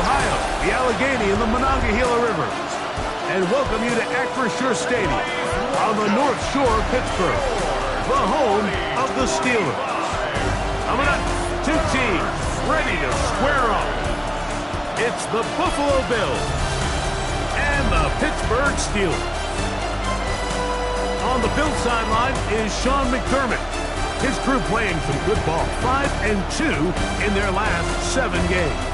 Ohio, the Allegheny and the Monongahela Rivers, and welcome you to Acrisure Stadium on the North Shore of Pittsburgh, the home of the Steelers. Coming up, two teams ready to square off. It's the Buffalo Bills and the Pittsburgh Steelers. On the Bills sideline is Sean McDermott. His crew playing some good ball, 5-2 in their last 7 games.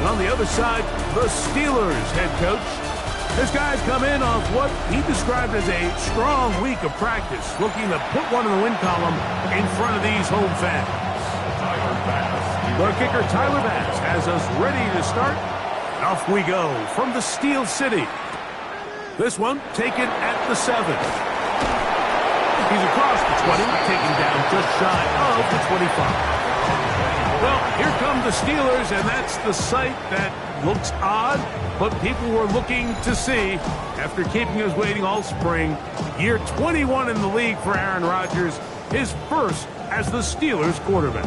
And on the other side, the Steelers head coach. This guy's come in off what he described as a strong week of practice, looking to put one in the win column in front of these home fans. The kicker, Tyler Bass, has us ready to start. Off we go from the Steel City. This one taken at the 7. He's across the 20, taken down just shy of the 25. Well, here come the Steelers, and that's the sight that looks odd, but people were looking to see after keeping us waiting all spring. Year 21 in the league for Aaron Rodgers, his first as the Steelers quarterback.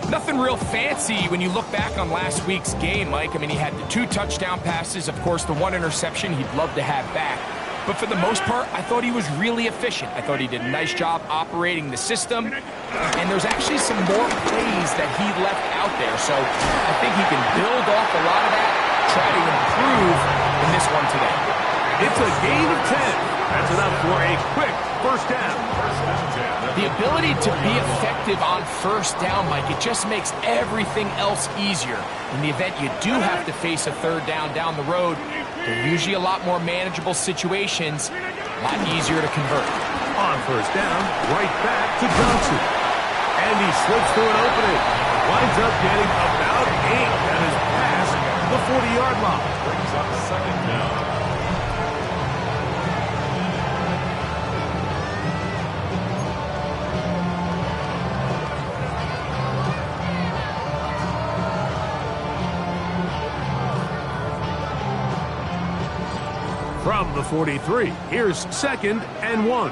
Nothing real fancy when you look back on last week's game, Mike. I mean, he had the 2 touchdown passes, of course, the 1 interception he'd love to have back. But for the most part, I thought he was really efficient. I thought he did a nice job operating the system. And there's actually some more plays that he left out there. So I think he can build off a lot of that, try to improve in this one today. It's a gain of 10. That's enough for a quick first down. The ability to be effective on first down, Mike, it just makes everything else easier. In the event you do have to face a third down the road, they're usually a lot more manageable situations, a lot easier to convert. On first down, right back to Johnson. And he slips through an opening. Winds up getting about 8. That is past the 40-yard line. Brings up second down. From the 43, here's 2nd and 1.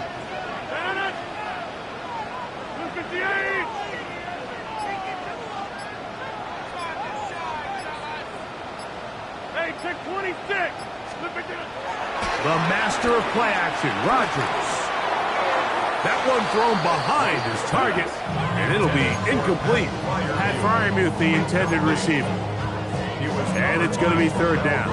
Hey, check 26. The master of play action, Rodgers. That one thrown behind his target, and it'll be incomplete. Pat Fryermuth, the intended receiver. And it's going to be 3rd down.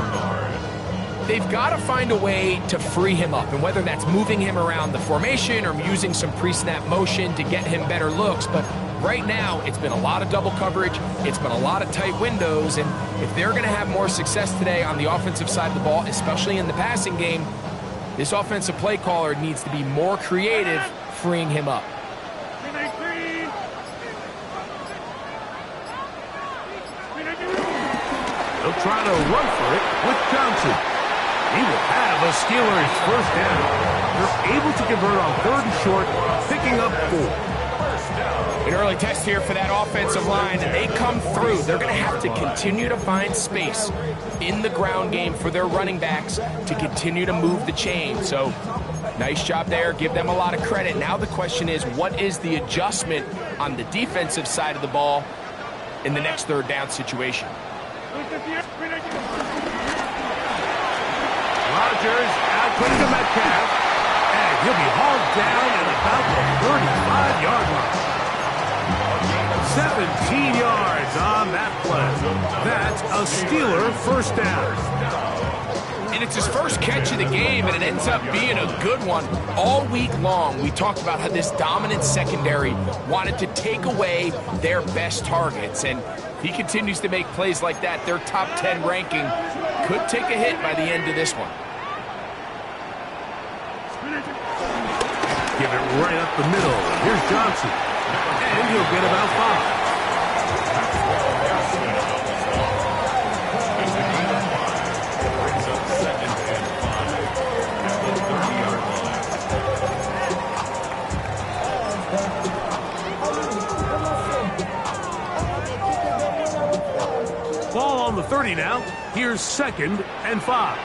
They've got to find a way to free him up, and whether that's moving him around the formation or using some pre-snap motion to get him better looks. But right now, it's been a lot of double coverage. It's been a lot of tight windows, and if they're going to have more success today on the offensive side of the ball, especially in the passing game, this offensive play caller needs to be more creative, freeing him up. They'll try to run for it with Johnson. He will have a Steelers first down. They're able to convert on 3rd and short, picking up 4. An early test here for that offensive line, and they come through. They're going to have to continue to find space in the ground game for their running backs to continue to move the chain. So, nice job there. Give them a lot of credit. Now the question is, what is the adjustment on the defensive side of the ball in the next 3rd down situation? Rodgers out quick to Metcalf, and he'll be hauled down at about the 35-yard line. 17 yards on that play. That's a Steeler first down. And it's his first catch of the game, and it ends up being a good one. All week long, we talked about how this dominant secondary wanted to take away their best targets, and he continues to make plays like that. Their top 10 ranking could take a hit by the end of this one. Give it right up the middle. Here's Johnson. And he'll get about 5. Ball on the 30 now. Here's 2nd and 5.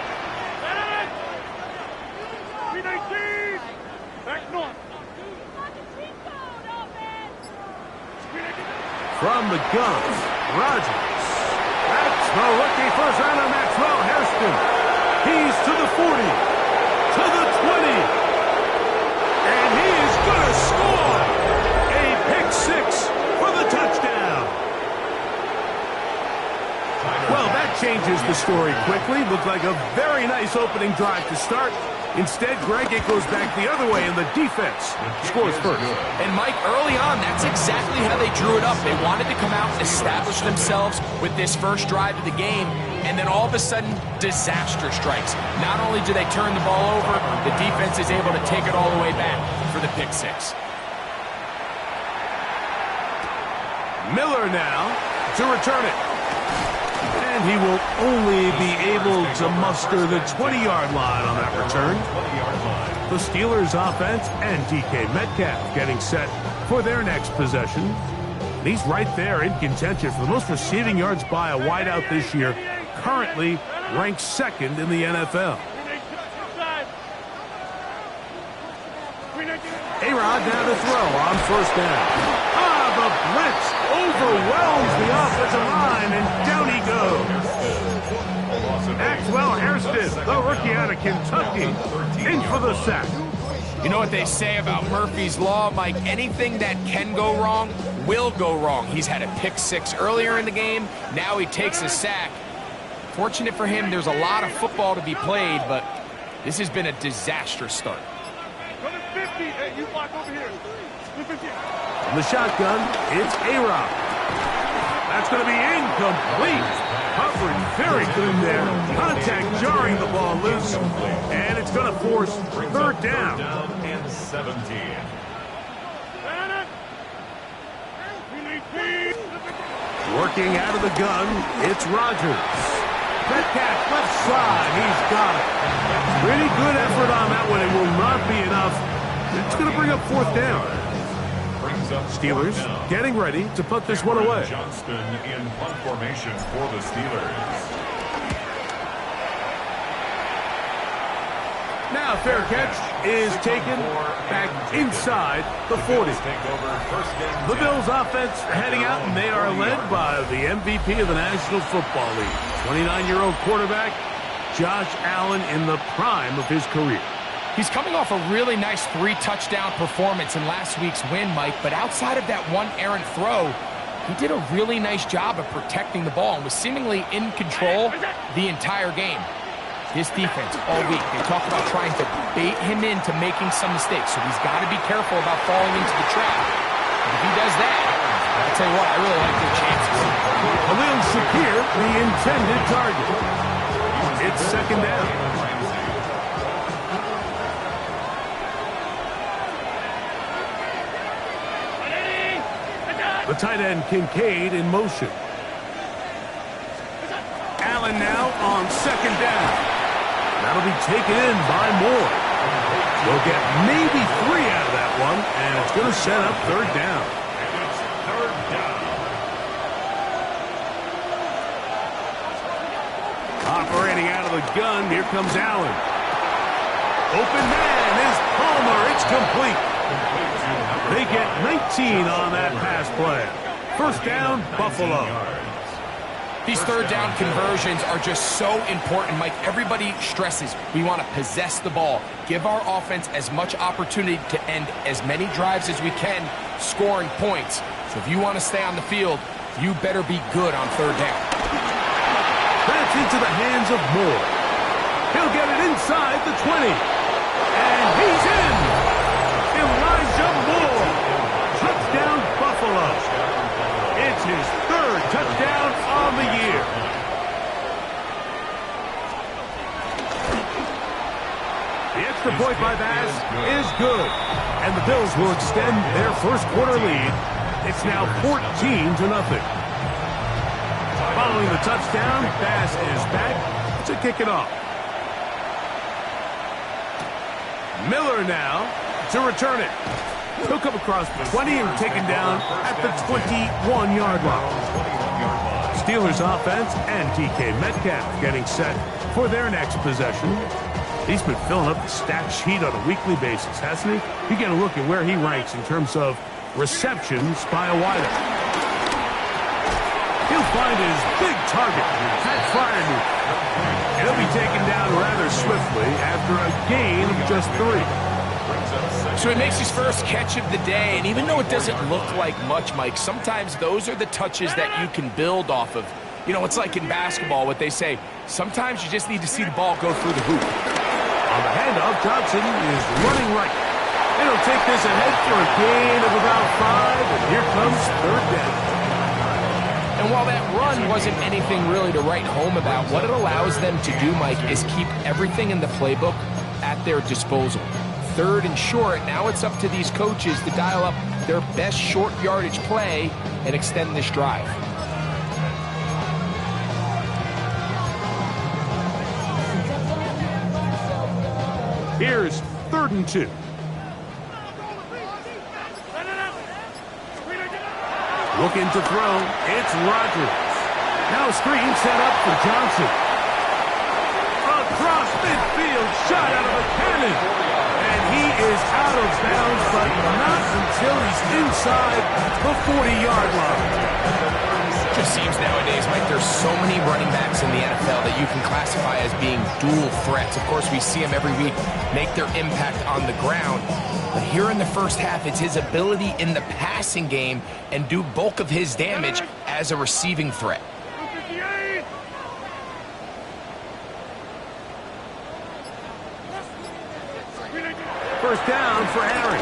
From the gun, Rodgers. That's The rookie first-rounder Maxwell Hairston. He's to the 40, to the 20, and he is going to score a pick six for the touchdown. Well, that changes the story quickly. Looked like a very nice opening drive to start. Instead, Greg, it goes back the other way, and the defense scores first. And, Mike, early on, that's exactly how they drew it up. They wanted to come out and establish themselves with this first drive of the game, and then all of a sudden, disaster strikes. Not only do they turn the ball over, the defense is able to take it all the way back for the pick six. Miller now to return it. And he will only be able to muster the 20-yard line on that return. The Steelers offense and DK Metcalf getting set for their next possession. And he's right there in contention for the most receiving yards by a wideout this year. Currently ranked second in the NFL. A-Rod now to throw on first down. The blitz overwhelms the offensive line, and down he goes. Maxwell Hairston, the rookie out of Kentucky, in for the sack. You know what they say about Murphy's Law, Mike? Anything that can go wrong will go wrong. He's had a pick six earlier in the game. Now he takes a sack. Fortunate for him, there's a lot of football to be played, but this has been a disastrous start. Hey, you block over here. In the shotgun, it's A-Rod. That's going to be incomplete. Coverage very good there. Contact jarring the ball loose. And it's going to force third down. And 17. Working out of the gun, it's Rodgers. Metcalf left side, he's got it. Pretty good effort on that one. It will not be enough. It's going to bring up fourth down. Steelers getting ready to put this one away. Johnston in punt formation for the Steelers. Now fair catch is taken back inside the 40. The Bills offense heading out, and they are led by the MVP of the National Football League. 29-year-old quarterback Josh Allen in the prime of his career. He's coming off a really nice 3-touchdown performance in last week's win, Mike, but outside of that one errant throw, he did a really nice job of protecting the ball and was seemingly in control the entire game. This defense all week, they talk about trying to bait him into making some mistakes, so he's got to be careful about falling into the trap. And if he does that, I'll tell you what, I really like their chances. Khalil Shakir, the intended target. It's second down. The tight end Kincaid in motion. Allen now on second down. That'll be taken in by Moore. They'll get maybe 3 out of that one, and it's going to set up third down. And it's third down. Operating out of the gun, here comes Allen. Open man is Palmer. It's complete. They get 19 on that pass play. First down, Buffalo. These third down conversions are just so important, Mike. Everybody stresses we want to possess the ball, give our offense as much opportunity to end as many drives as we can, scoring points. So if you want to stay on the field, you better be good on third down. That's into the hands of Moore. He'll get it inside the 20. And he's in. Elijah Moore. Touchdown, Buffalo. It's his third touchdown on the year. The extra point by Bass is good. And the Bills will extend their first quarter lead. It's now 14-0. Following the touchdown, Bass is back to kick it off. Miller now to return it. He'll come across the 20 and taken down at the 21-yard line. Steelers offense and DK Metcalf getting set for their next possession. He's been filling up the stat sheet on a weekly basis, hasn't he? You get a look at where he ranks in terms of receptions by a wideout. He'll find his big target. Pat Fryer knew. He'll be taken down rather swiftly after a gain of just 3. So he makes his first catch of the day, and even though it doesn't look like much, Mike, sometimes those are the touches that you can build off of. You know, it's like in basketball, what they say, sometimes you just need to see the ball go through the hoop. On the handoff, Johnson is running right. And he'll take this ahead for a gain of about 5, and here comes 3rd down. And while that run wasn't anything really to write home about, what it allows them to do, Mike, is keep everything in the playbook at their disposal. 3rd and short, now it's up to these coaches to dial up their best short yardage play and extend this drive. Here's 3rd and 2. Looking to throw, it's Rodgers. Now a screen set up for Johnson. Across midfield, shot out of a cannon. And he is out of bounds, but not until he's inside the 40-yard line. Just seems nowadays, Mike, there's so many running backs in the NFL that you can classify as being dual threats. Of course, we see them every week make their impact on the ground. But here in the first half, it's his ability in the passing game and do bulk of his damage as a receiving threat. First down for Harry.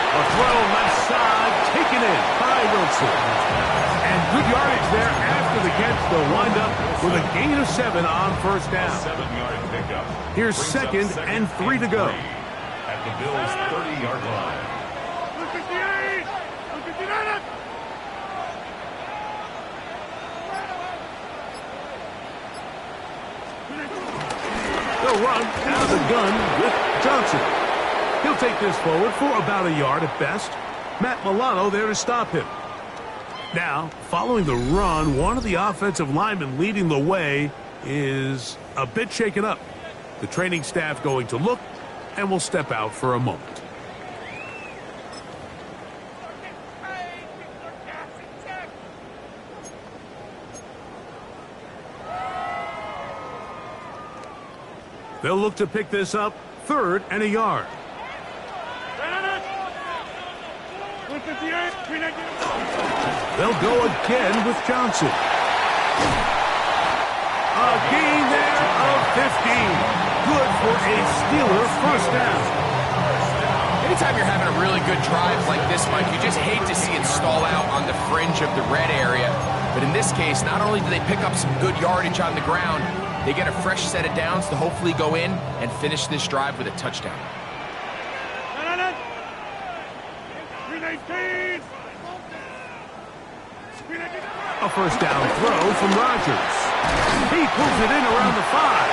A throw left side, taken in by Wilson. And good yardage there after the catch. They'll wind up with a gain of 7 on first down. 7-yard pickup. Here's 2nd and 3 to go. At the Bills' 30-yard line. They'll run out of the gun with Johnson. He'll take this forward for about a yard at best. Matt Milano there to stop him. Now, following the run, one of the offensive linemen leading the way is a bit shaken up. The training staff going to look and will step out for a moment. They'll look to pick this up, 3rd and a yard. They'll go again with Johnson. A gain there of 15. Good for a Steeler first down. Anytime you're having a really good drive like this, Mike, you just hate to see it stall out on the fringe of the red area. But in this case, not only do they pick up some good yardage on the ground, they get a fresh set of downs to hopefully go in and finish this drive with a touchdown. A first down throw from Rodgers. He pulls it in around the 5.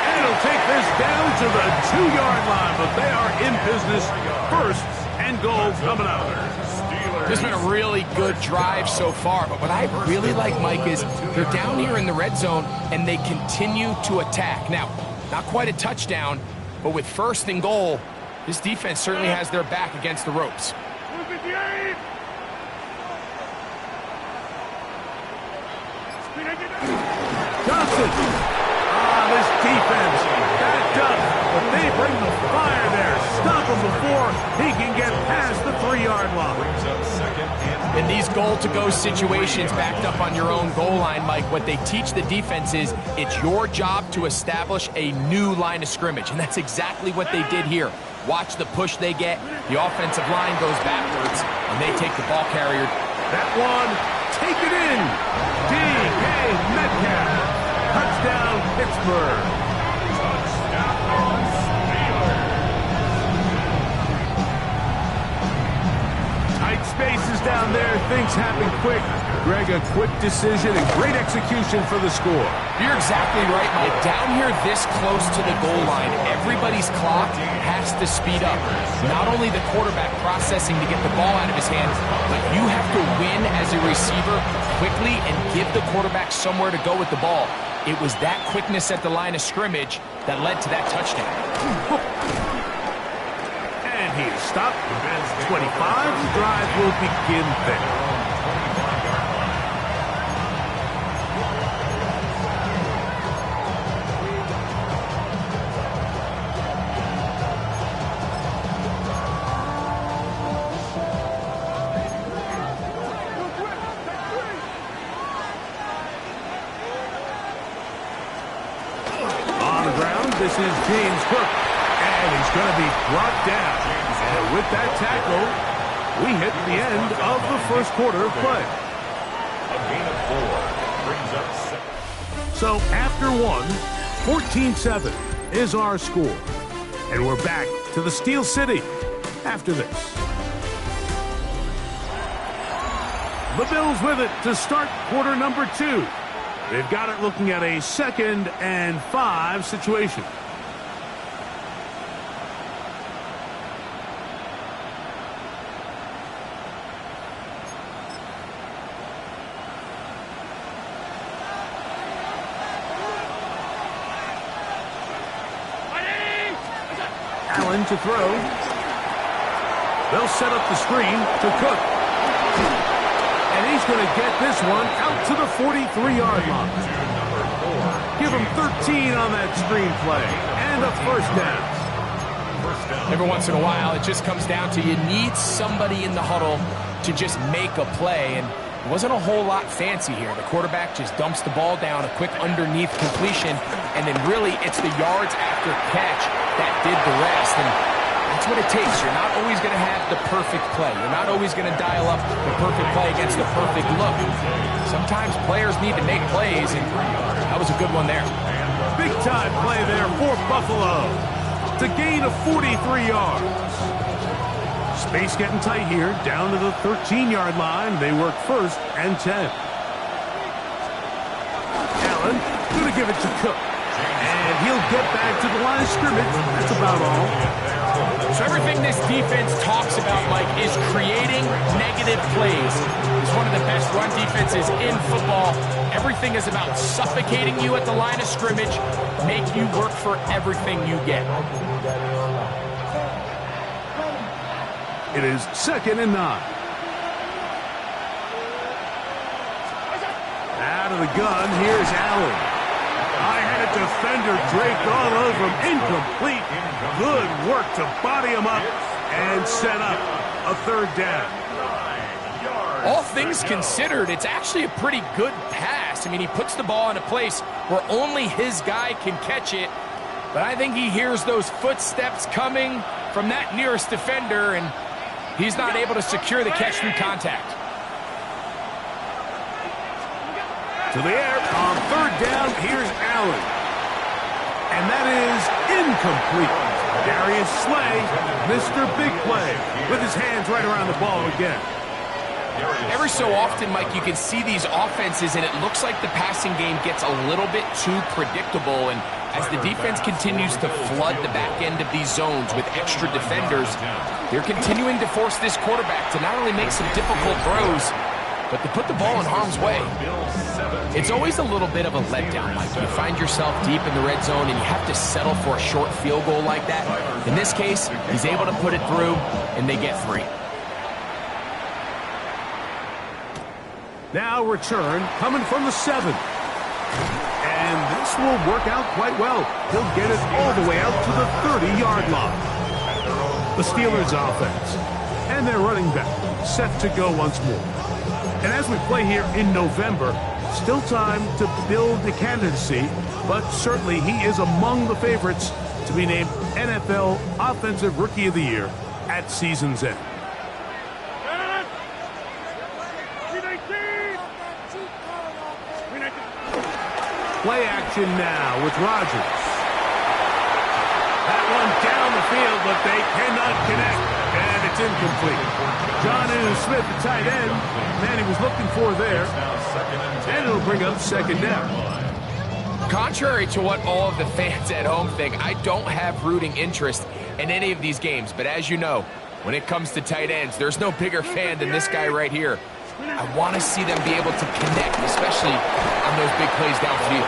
And he'll take this down to the 2-yard line, but they are in business. 1st and goal coming up. This has been a really good drive so far, but what I really like, Mike, is they're down here in the red zone and they continue to attack. Now, not quite a touchdown, but with 1st and goal, this defense certainly has their back against the ropes. Johnson. This defense backed up, but they bring the fire there. Stop him before he can get past the 3-yard line. In these goal-to-go situations, backed up on your own goal line, Mike, what they teach the defense is it's your job to establish a new line of scrimmage, and that's exactly what they did here. Watch the push they get. The offensive line goes backwards, and they take the ball carrier. That one, take it in. D.K. Metcalf. Touchdown, Pittsburgh. Tight spaces down there. Things happen quick. Greg, a quick decision and great execution for the score. You're exactly right, Mike. Down here this close to the goal line, everybody's clock has to speed up. Not only the quarterback processing to get the ball out of his hands, but you have to win as a receiver quickly and give the quarterback somewhere to go with the ball. It was that quickness at the line of scrimmage that led to that touchdown. And he is stopped. 25. The drive will begin there. the ground. This is James Cook, and he's going to be brought down. And with that tackle, we hit the end of the first quarter of play. A gain of 4 brings up 7. So after 14-7 is our score. And we're back to the Steel City after this. The Bills with it to start quarter number 2. They've got it looking at a 2nd and 5 situation. Allen to throw. They'll set up the screen to Cook. And he's going to get this one out to the 43-yard line. Give him 13 on that screen play. And a first down. Every once in a while, it just comes down to you need somebody in the huddle to just make a play. And it wasn't a whole lot fancy here. The quarterback just dumps the ball down, a quick underneath completion, and then really it's the yards after catch that did the rest. And that's what it takes. You're not always going to have the perfect play. You're not always going to dial up the perfect play against the perfect look. Sometimes players need to make plays, and that was a good one there. Big-time play there for Buffalo to gain of 43 yards. Space getting tight here, down to the 13-yard line. They work 1st and 10. Allen going to give it to Cook. And he'll get back to the line of scrimmage. That's about all. So everything this defense talks about, Mike, is creating negative plays. It's one of the best run defenses in football. Everything is about suffocating you at the line of scrimmage, make you work for everything you get. It is 2nd and 9. Out of the gun, here's Allen. I had a defender draped all over him. Incomplete. Good work to body him up and set up a 3rd down. All things considered, it's actually a pretty good pass. I mean, he puts the ball in a place where only his guy can catch it. But I think he hears those footsteps coming from that nearest defender, and he's not able to secure the catch through contact. To the air on 3rd down, here's Allen. And that is incomplete. Darius Slay, Mr. Big Play, with his hands right around the ball again. Every so often, Mike, you can see these offenses, and it looks like the passing game gets a little bit too predictable. And as the defense continues to flood the back end of these zones with extra defenders, they're continuing to force this quarterback to not only make some difficult throws, but to put the ball in harm's way. It's always a little bit of a letdown, Mike. You find yourself deep in the red zone, and you have to settle for a short field goal like that. In this case, he's able to put it through, and they get 3. Now return coming from the 7. And this will work out quite well. He'll get it all the way out to the 30-yard line. The Steelers offense and their running back set to go once more. And as we play here in November, still time to build the candidacy, but certainly he is among the favorites to be named NFL Offensive Rookie of the Year at season's end. Play action now with Rodgers. That one down the field, but they cannot connect, and it's incomplete. Jonnu Smith, the tight end, man he was looking for there, and it'll bring up 2nd down. Contrary to what all of the fans at home think, I don't have rooting interest in any of these games, but as you know, when it comes to tight ends, there's no bigger fan than this guy right here. I want to see them be able to connect, especially on those big plays downfield.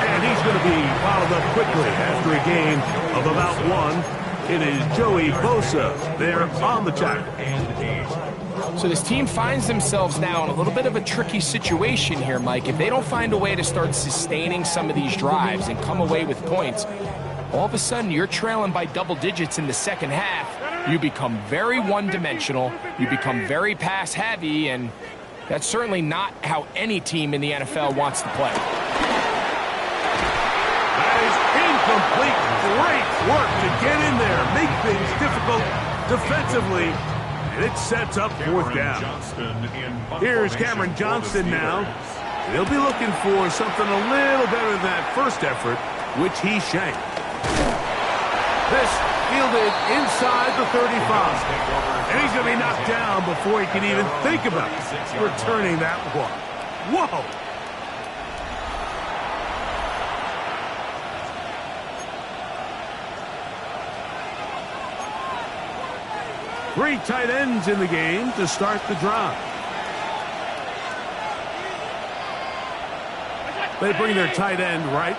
And he's going to be followed up quickly after a gain of about 1. It is Joey Bosa there on the tackle. So this team finds themselves now in a little bit of a tricky situation here, Mike. If they don't find a way to start sustaining some of these drives and come away with points, all of a sudden you're trailing by double digits in the second half. You become very one-dimensional, you become very pass-heavy, and that's certainly not how any team in the NFL wants to play. is incomplete. Great work to get in there, make things difficult defensively, and it sets up fourth down. Here's Cameron Johnston now. He'll be looking for something a little better than that first effort, which he shanked. This fielded inside the 35. And he's going to be knocked down before he can even think about returning that one. Whoa! Three tight ends in the game to start the drive. They bring their tight end right.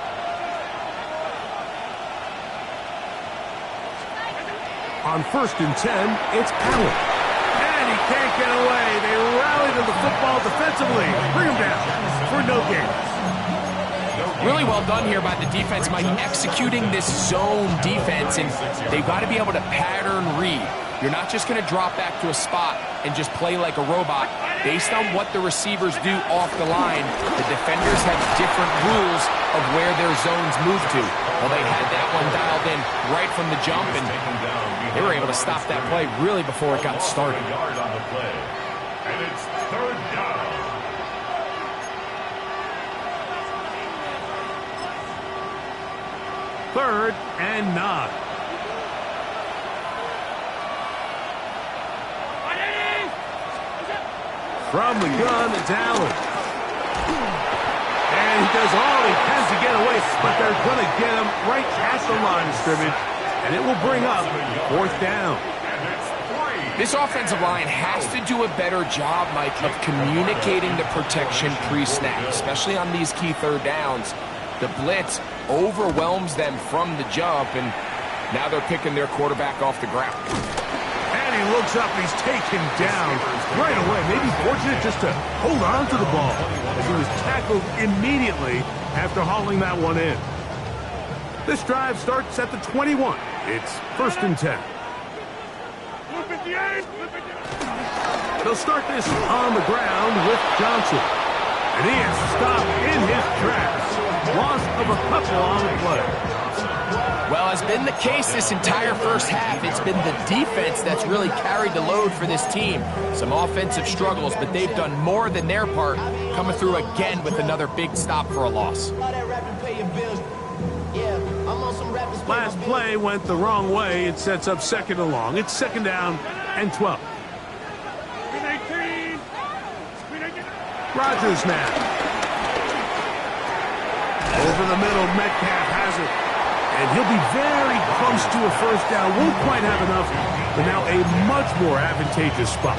On 1st and 10, it's Allen. And he can't get away. They rally to the football defensively. Bring him down for no gain. Really well done here by the defense, Mike, executing this zone defense, and they've got to be able to pattern read. You're not just going to drop back to a spot and just play like a robot. Based on what the receivers do off the line, the defenders have different rules of where their zones move to. Well, they had that one dialed in right from the jump, and they were able to stop that play really before it got started. And it's 3rd down. Third and 9. From the gun, it's Allen. And he does all he can to get away, but they're going to get him right at the line of scrimmage, and it will bring up 4th down. This offensive line has to do a better job, Mike, of communicating the protection pre-snap, especially on these key 3rd downs. The blitz overwhelms them from the jump, and now they're picking their quarterback off the ground. And he looks up, and he's taken down right away. Maybe fortunate just to hold on to the ball as he was tackled immediately after hauling that one in. This drive starts at the 21. It's 1st and 10. They'll start this on the ground with Johnson. And he is stopped in his tracks. Loss of a couple on the play. Well, as been the case this entire first half, it's been the defense that's really carried the load for this team. Some offensive struggles, but they've done more than their part, coming through again with another big stop for a loss. Last play went the wrong way. It sets up 2nd and long. It's 2nd down and 12. Rodgers now. Over the middle, Metcalf has it. And he'll be very close to a 1st down. Won't quite have enough, but now a much more advantageous spot.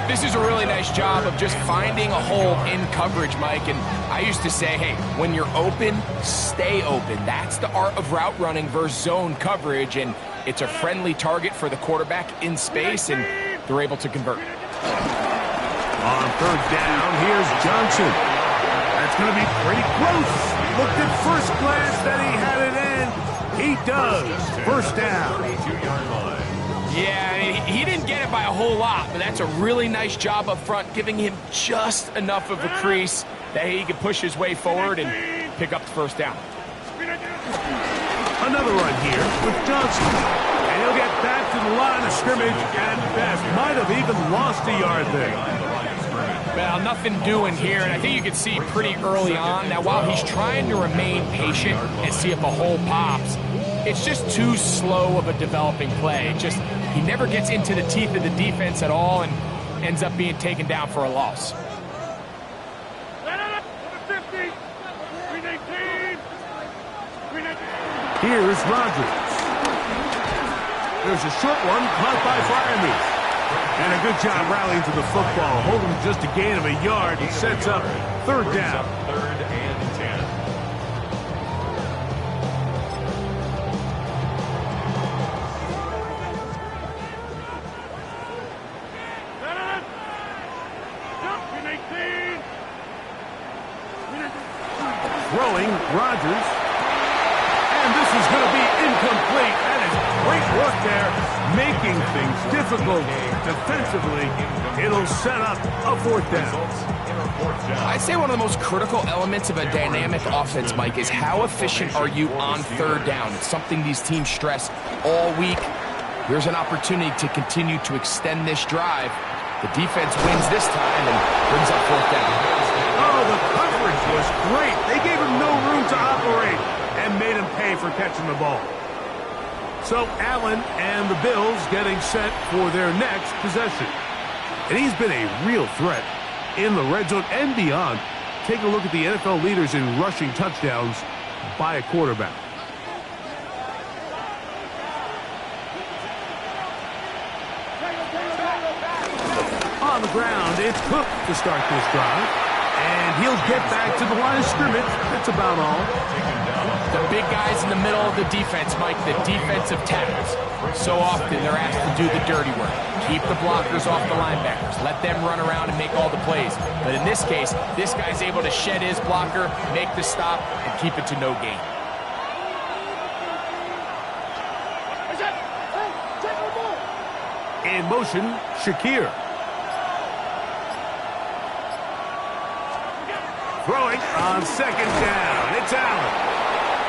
This is a really nice job of just finding a hole in coverage, Mike. And I used to say, hey, when you're open, stay open. That's the art of route running versus zone coverage. And it's a friendly target for the quarterback in space, and they're able to convert. On 3rd down, here's Johnson. That's going to be pretty close. Looked at first glance that he had it in. He does. 1st down. Yeah, I mean, he didn't get it by a whole lot, but that's a really nice job up front, giving him just enough of a crease that he can push his way forward and pick up the 1st down. Another run here with Johnson. And he'll get back to the line of scrimmage at best. Might have even lost a yard there. Well, nothing doing here, and I think you can see pretty early on that while he's trying to remain patient and see if a hole pops, it's just too slow of a developing play. He never gets into the teeth of the defense at all and ends up being taken down for a loss. Here's Rodgers. There's a short one caught by Fryermuth. And a good job rallying to the football, holding just a gain of a yard. He sets up 3rd down. 3rd and 10. Throwing, Rodgers. And this this is going to be incomplete. That is great work there, making things difficult defensively. It'll set up a 4th down. I'd say one of the most critical elements of a dynamic offense, Mike, is how efficient are you on 3rd down. It's something these teams stress all week. Here's an opportunity to continue to extend this drive. The defense wins this time and brings up 4th down. Oh, the coverage was great. They gave him no room to operate and made him pay for catching the ball. So Allen and the Bills getting set for their next possession. And he's been a real threat in the red zone and beyond. Take a look at the NFL leaders in rushing touchdowns by a quarterback. On the ground, it's Cook to start this drive. And he'll get back to the line of scrimmage. That's about all. The big guys in the middle of the defense, Mike, the defensive tackles. So often they're asked to do the dirty work. Keep the blockers off the linebackers. Let them run around and make all the plays. But in this case, this guy's able to shed his blocker, make the stop, and keep it to no gain. In motion, Shakir. Throwing on 2nd down. It's Allen.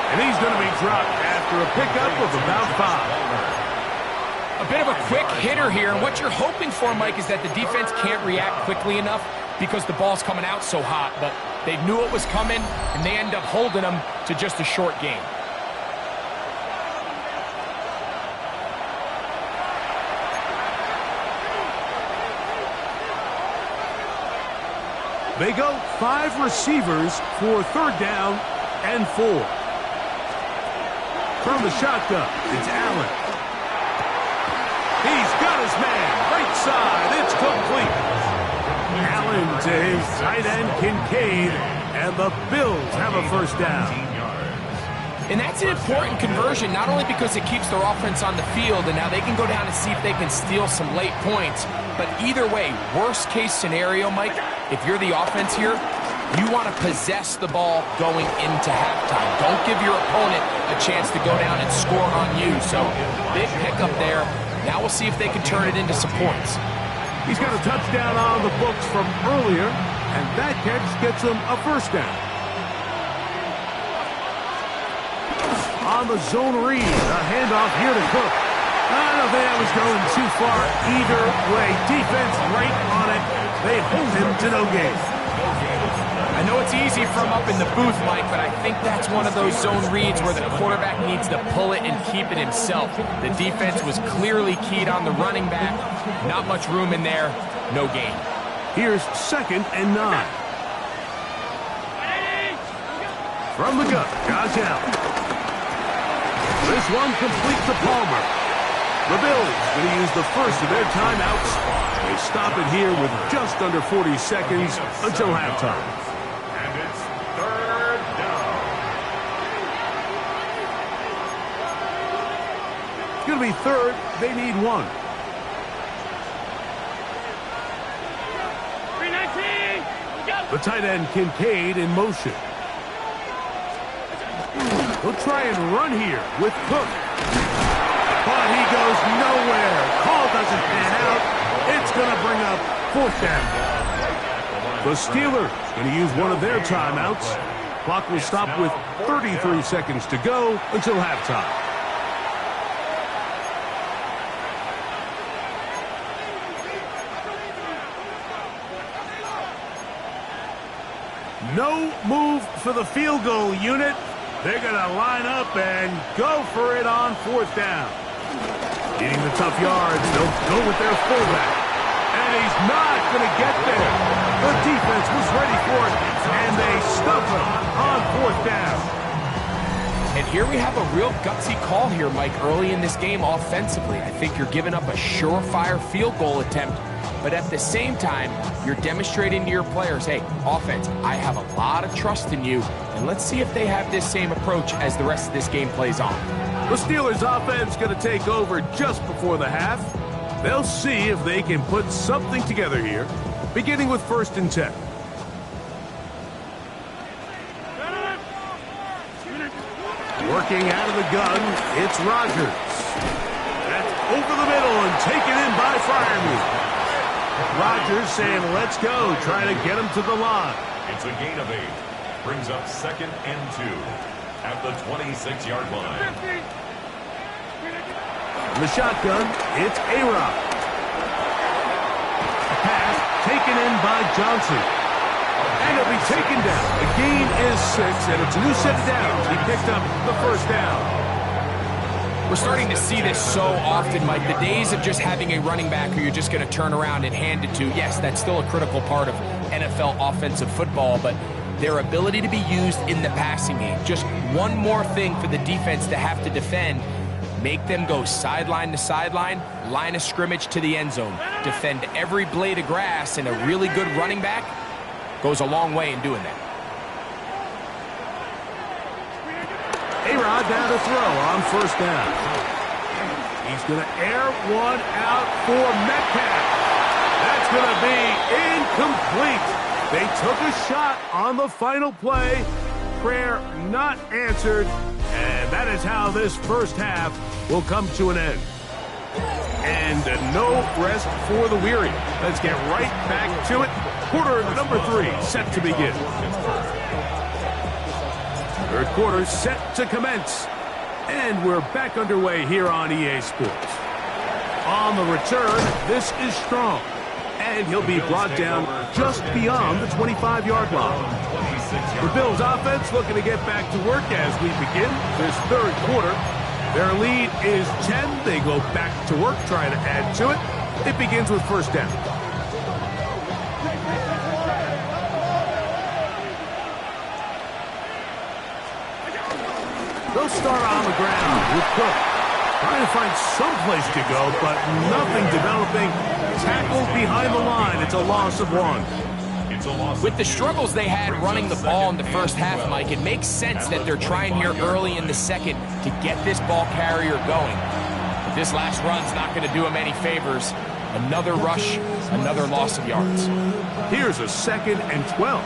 And he's going to be dropped after a pickup of about 5. A bit of a quick hitter here, and what you're hoping for, Mike, is that the defense can't react quickly enough because the ball's coming out so hot, but they knew it was coming, and they end up holding them to just a short game. They go 5 receivers for 3rd down and 4. From the shotgun, it's Allen. He's got his man. Right side. It's complete. Allen to his tight end, Kincaid. And the Bills have a 1st down. And that's an important conversion, not only because it keeps their offense on the field, and now they can go down and see if they can steal some late points. But either way, worst case scenario, Mike, if you're the offense here, you want to possess the ball going into halftime. Don't give your opponent a chance to go down and score on you. So big pickup there. Now we'll see if they can turn it into some points. He's got a touchdown on the books from earlier, and that catch gets him a 1st down. On the zone read, a handoff here to Cook. I don't think that was going too far either way. Defense right on it. They hold him to no gain. I know it's easy from up in the booth, Mike, but I think that's one of those zone reads where the quarterback needs to pull it and keep it himself. The defense was clearly keyed on the running back. Not much room in there. No gain. Here's 2nd and 9. From the gun, Josh Allen. This one complete to Palmer. The Bills going to use the first of their timeouts. They stop it here with just under 40 seconds until halftime. And it's 3rd down. It's going to be 3rd. They need 1. 319. The tight end Kincaid in motion. He'll try and run here with Cook. But he goes nowhere. Call doesn't pan out. It's going to bring up 4th down. The Steelers going to use one of their timeouts. Clock will stop with 33 seconds to go until halftime. No move for the field goal unit. They're going to line up and go for it on 4th down. Needing the tough yards, they'll go with their fullback. And he's not going to get there. The defense was ready for it, and they stuff him on 4th down. And here we have a real gutsy call here, Mike, early in this game offensively. I think you're giving up a surefire field goal attempt, but at the same time, you're demonstrating to your players, hey, offense, I have a lot of trust in you, and let's see if they have this same approach as the rest of this game plays on. The Steelers' offense going to take over just before the half. They'll see if they can put something together here, beginning with 1st and 10. Working out of the gun, it's Rodgers. That's over the middle and taken in by Freiermuth. Rodgers saying, let's go, trying to get him to the line. It's a gain of 8. Brings up 2nd and 2 at the 26-yard line. In the shotgun, it's A-Rod. Pass taken in by Johnson. And he'll be taken down. The gain is 6, and it's a new set of downs. He picked up the first down. We're starting to see this so often, Mike. The days of just having a running back who you're just going to turn around and hand it to, yes, that's still a critical part of NFL offensive football, but their ability to be used in the passing game. Just one more thing for the defense to have to defend. Make them go sideline to sideline, line of scrimmage to the end zone. Defend every blade of grass, and a really good running back goes a long way in doing that. A-Rod down to throw on first down. He's going to air one out for Metcalf. That's going to be incomplete. They took a shot on the final play. Prayer not answered. And that is how this first half will come to an end. And no rest for the weary. Let's get right back to it. Quarter number 3 set to begin. Third quarter set to commence. And we're back underway here on EA Sports. On the return, this is Strong. And he'll be brought down just beyond the 25-yard line. The Bills offense looking to get back to work as we begin this third quarter. Their lead is 10. They go back to work trying to add to it. It begins with first down. They'll start on the ground with Cook. Trying to find some place to go, but nothing developing. Tackled behind the line. It's a loss of 1. With the struggles they had running the ball in the first half, Mike, it makes sense that they're trying here early in the second to get this ball carrier going. But this last run's not going to do him any favors. Another rush, another loss of yards. Here's a 2nd and 12.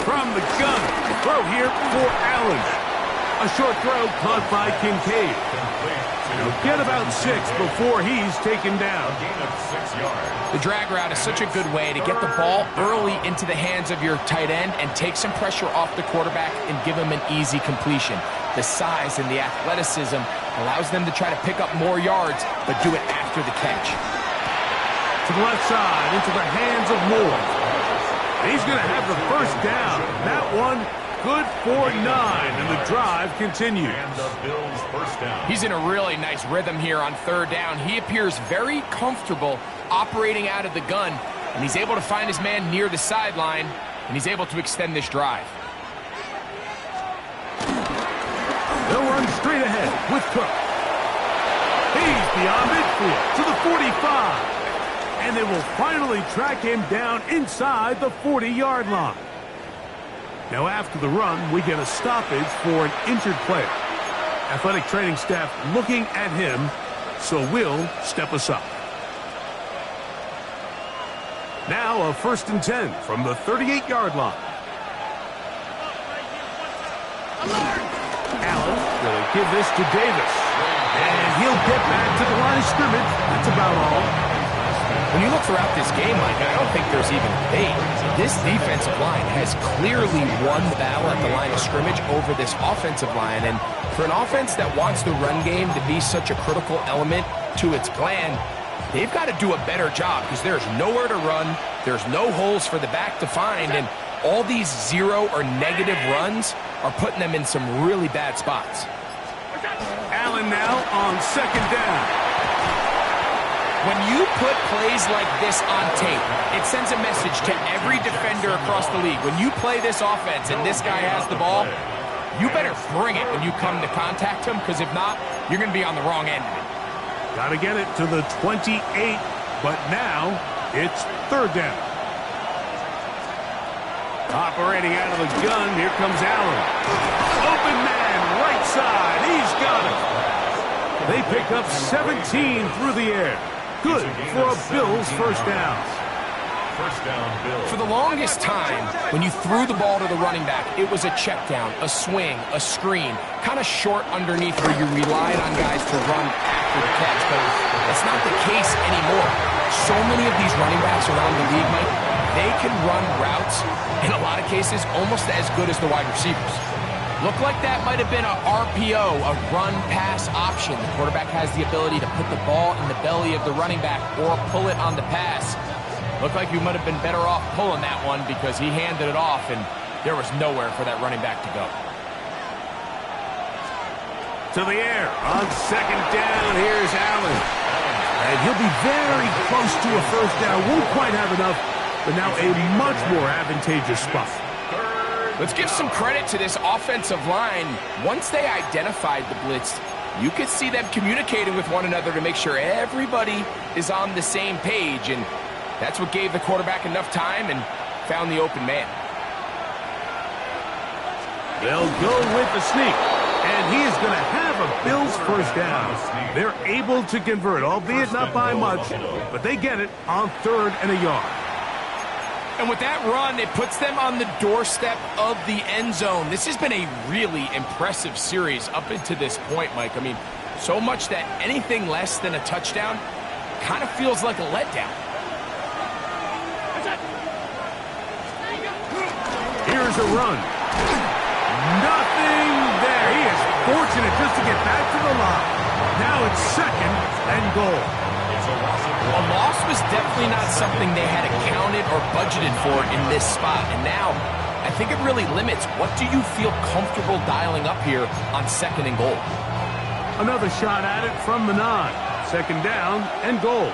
From the gun, throw here for Allen. A short throw caught by Kincaid. He'll get about 6 before he's taken down. The drag route is such a good way to get the ball early into the hands of your tight end and take some pressure off the quarterback and give him an easy completion. The size and the athleticism allows them to try to pick up more yards, but do it after the catch. To the left side, into the hands of Moore. He's going to have the first down. That one good for 9, and the drive continues. And the Bills first down. He's in a really nice rhythm here on third down. He appears very comfortable operating out of the gun, and he's able to find his man near the sideline, and he's able to extend this drive. They'll run straight ahead with Cook. He's beyond midfield to the 45. And they will finally track him down inside the 40-yard line. Now after the run, we get a stoppage for an injured player. Athletic training staff looking at him, so we'll step aside. Now a 1st and 10 from the 38-yard line. Allen will give this to Davis. And he'll get back to the line of scrimmage. That's about all. When you look throughout this game, Mike, I don't think there's even a debate. This defensive line has clearly won the battle at the line of scrimmage over this offensive line. And for an offense that wants the run game to be such a critical element to its plan, they've got to do a better job because there's nowhere to run. There's no holes for the back to find. And all these 0 or negative runs are putting them in some really bad spots. Allen now on 2nd down. When you put plays like this on tape, it sends a message to every defender across the league. When you play this offense and this guy has the ball, you better bring it when you come to contact him, because if not, you're going to be on the wrong end of it. Got to get it to the 28, but now it's 3rd down. Operating out of the gun, here comes Allen. Open man, right side, he's got it. They pick up 17 through the air. Good for a Bills first down. first down, Bill. For the longest time, when you threw the ball to the running back, it was a check down, a swing, a screen, kind of short underneath where you relied on guys to run after the catch. But that's not the case anymore. So many of these running backs around the league, Mike, they can run routes, in a lot of cases, almost as good as the wide receivers. Looked like that might have been a RPO, a run-pass option. The quarterback has the ability to put the ball in the belly of the running back or pull it on the pass. Looked like you might have been better off pulling that one because he handed it off, and there was nowhere for that running back to go. To the air on second down. Here's Allen. And he'll be very close to a first down. Won't quite have enough, but now a much more advantageous spot. Let's give some credit to this offensive line. Once they identified the blitz, you could see them communicating with one another to make sure everybody is on the same page, and that's what gave the quarterback enough time and found the open man. They'll go with the sneak, and he is going to have a Bills first down. They're able to convert, albeit not by much, but they get it on 3rd and a yard. And with that run, it puts them on the doorstep of the end zone. This has been a really impressive series up until this point, Mike. I mean, so much that anything less than a touchdown kind of feels like a letdown. Here's a run. Nothing there. He is fortunate just to get back to the line. Now it's 2nd and goal. A loss was definitely not something they had accounted or budgeted for in this spot. And now, I think it really limits what do you feel comfortable dialing up here on 2nd and goal. Another shot at it from the 9. 2nd down and goal.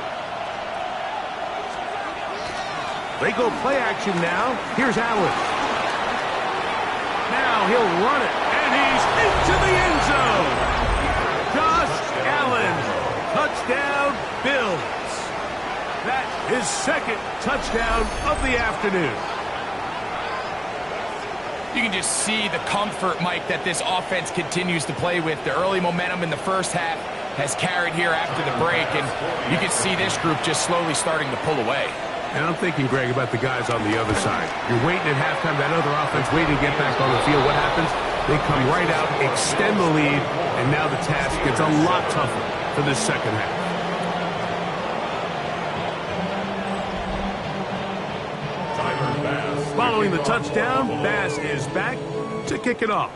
They go play action now. Here's Allen. Now he'll run it, and he's into the end zone. Josh Allen, touchdown Bills. That is 2nd touchdown of the afternoon. You can just see the comfort, Mike, that this offense continues to play with. The early momentum in the first half has carried here after the break, and you can see this group just slowly starting to pull away. And I'm thinking, Greg, about the guys on the other side. You're waiting at halftime, that other offense waiting to get back on the field. What happens? They come right out, extend the lead, and now the task gets a lot tougher for this second half. Following the touchdown, Bass is back to kick it off.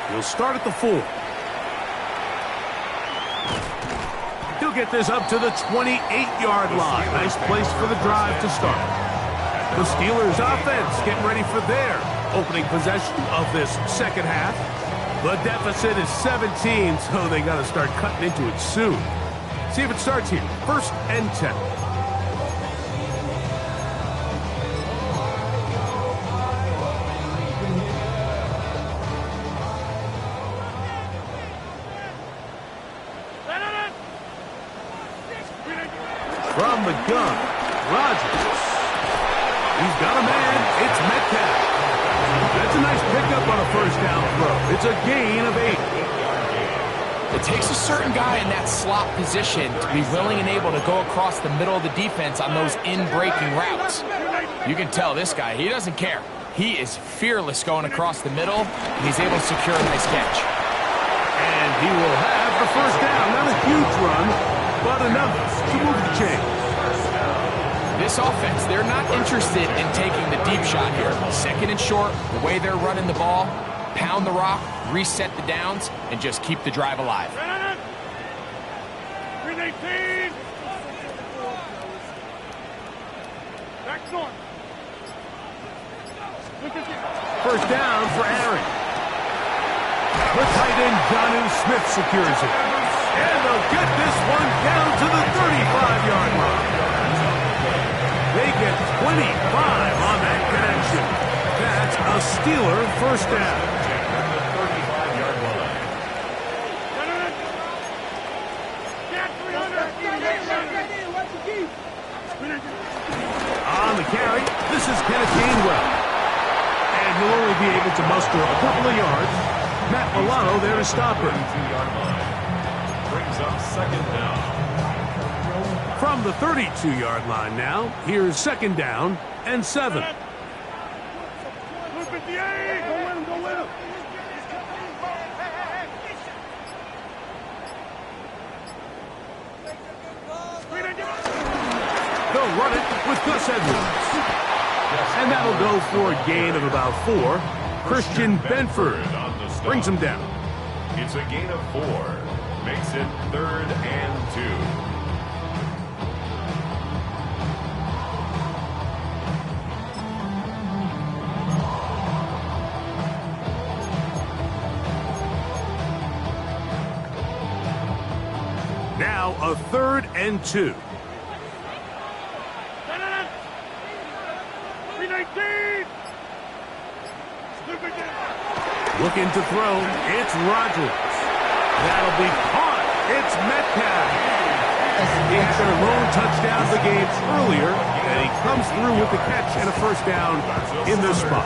He'll start at the 4. He'll get this up to the 28-yard line. Nice place for the drive to start. The Steelers offense getting ready for their opening possession of this second half. The deficit is 17, so they got to start cutting into it soon. See if it starts here. 1st and 10. From the gun, Rodgers. He's got a man. It's Metcalf. That's a nice pickup on a first down throw. It's a gain of 8. It takes a certain guy in that slot position to be willing and able to go across the middle of the defense on those in-breaking routes. You can tell this guy, he doesn't care. He is fearless going across the middle, and he's able to secure a nice catch. And he will have the first down. Not a huge run, but enough to move the chain. This offense, they're not interested in taking the deep shot here. 2nd and short, the way they're running the ball, pound the rock, reset the downs, and just keep the drive alive. First down for Aaron. The tight end, Jonnu Smith, secures it. And they'll get this one down to the 35-yard line. They get 25 on that connection. That's a Steeler first down. On the carry, this is Kenneth Gainwell. And he'll only be able to muster a couple of yards. Matt Milano there to stop him. Brings up 2nd down. From the 32-yard line now, here's 2nd down and 7. Blue 58. Go win him, go win him. They'll run it with Gus Edwards. And that'll go for a gain of about 4. Christian Benford brings him down. It's a gain of 4. Makes it 3rd and 2. Now a 3rd and 2. 319. Looking to throw. It's Rodgers. That'll be caught. It's Metcalf. He had their lone touchdown of the game earlier, and he comes through with the catch and a 1st down in this spot.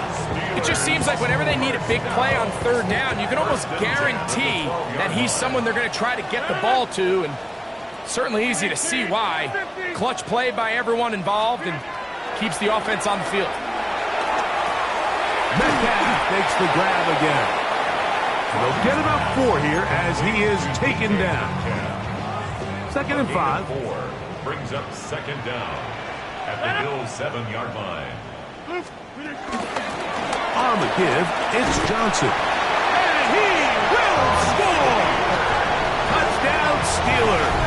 It just seems like whenever they need a big play on 3rd down, you can almost guarantee that he's someone they're going to try to get the ball to, and certainly easy to see why. Clutch play by everyone involved and keeps the offense on the field. Metcalf takes the grab again. They'll get about 4 here as he is taken down. 2nd and 5. 4 brings up 2nd down at the Bills' 7-yard line. On the give, it's Johnson. And he will score! Touchdown Steelers!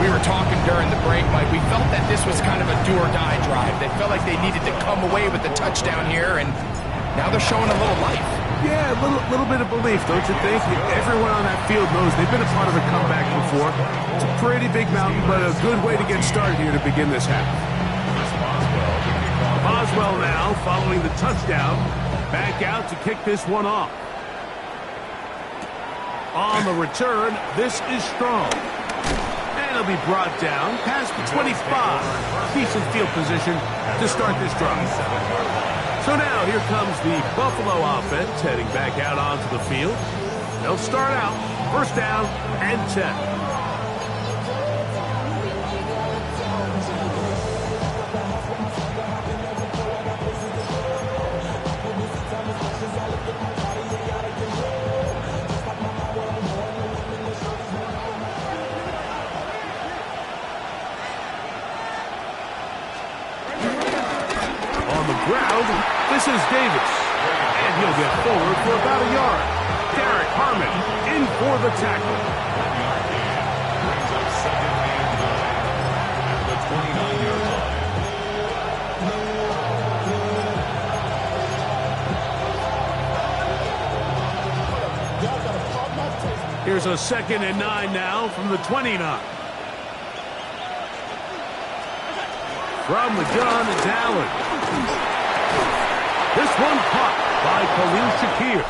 We were talking during the break, Mike. We felt that this was kind of a do-or-die drive. They felt like they needed to come away with the touchdown here, and now they're showing a little life. Yeah, a little bit of belief, don't you think? Everyone on that field knows they've been a part of a comeback before. It's a pretty big mountain, but a good way to get started here to begin this half. Boswell now, following the touchdown, back out to kick this one off. On the return, this is Strong. And he'll be brought down past the 25. Decent field position to start this drive. So now here comes the Buffalo offense heading back out onto the field. They'll start out 1st down and 10. This is Davis, and he'll get forward for about a yard. Derek Harmon in for the tackle. Brings up 2nd and 9 at the 29-yard line. Here's a 2nd and 9 now from the 29. From the gun, it's Allen. This one caught by Khalil Shakir.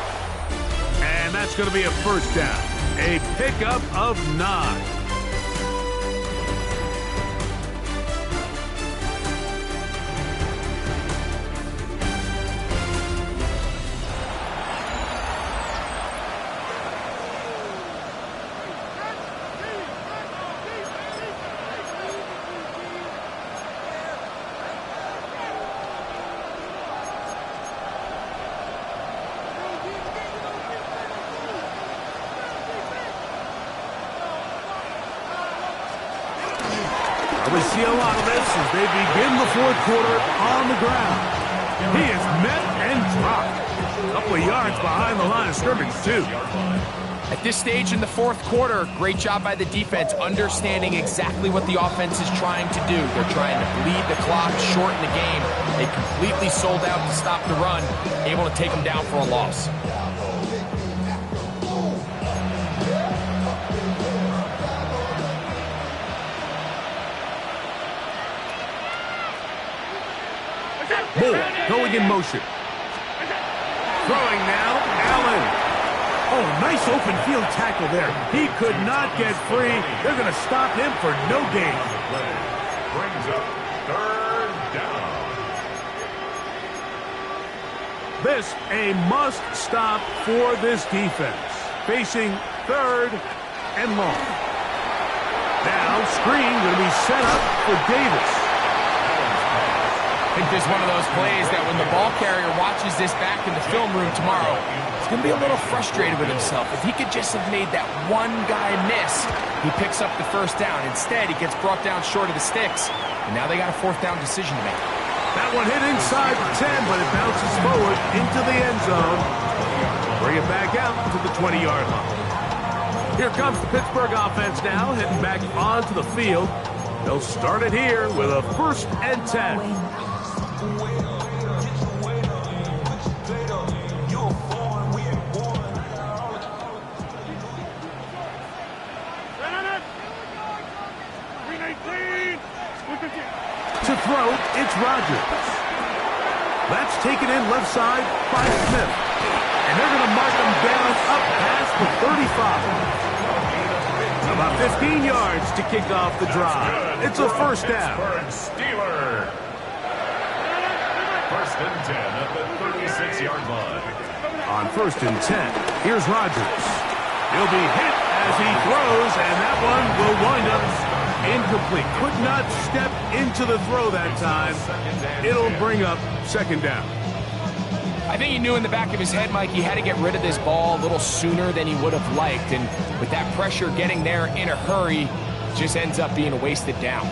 And that's going to be a 1st down. A pickup of 9. We see a lot of this as they begin the 4th quarter on the ground. He is met and dropped. A couple of yards behind the line of scrimmage, too. At this stage in the 4th quarter, great job by the defense understanding exactly what the offense is trying to do. They're trying to bleed the clock, shorten the game. They completely sold out to stop the run, able to take them down for a loss. Moore going in motion. Throwing now, Allen. Oh, nice open field tackle there. He could not get free. They're going to stop him for no gain. Brings up 3rd down. This a must stop for this defense. Facing 3rd and long. Screen going to be set up for Davis. I think there's one of those plays that when the ball carrier watches this back in the film room tomorrow, he's going to be a little frustrated with himself. If he could just have made that one guy miss, he picks up the first down. Instead, he gets brought down short of the sticks, and now they got a fourth down decision to make. That one hit inside the 10, but it bounces forward into the end zone. Bring it back out to the 20-yard line. Here comes the Pittsburgh offense now, heading back onto the field. They'll start it here with a 1st and 10. To throw, it's Rodgers. That's taken in left side by Smith. And they're going to mark him down up past the 35. About 15 yards to kick off the drive. It's a first down. Steeler. 1st and 10 at the 36-yard line. On 1st and 10, here's Rodgers. He'll be hit as he throws, and that one will wind up incomplete. Could not step into the throw that time. It'll bring up 2nd down. I think he knew in the back of his head, Mike, he had to get rid of this ball a little sooner than he would have liked. And with that pressure getting there in a hurry, it just ends up being a wasted down.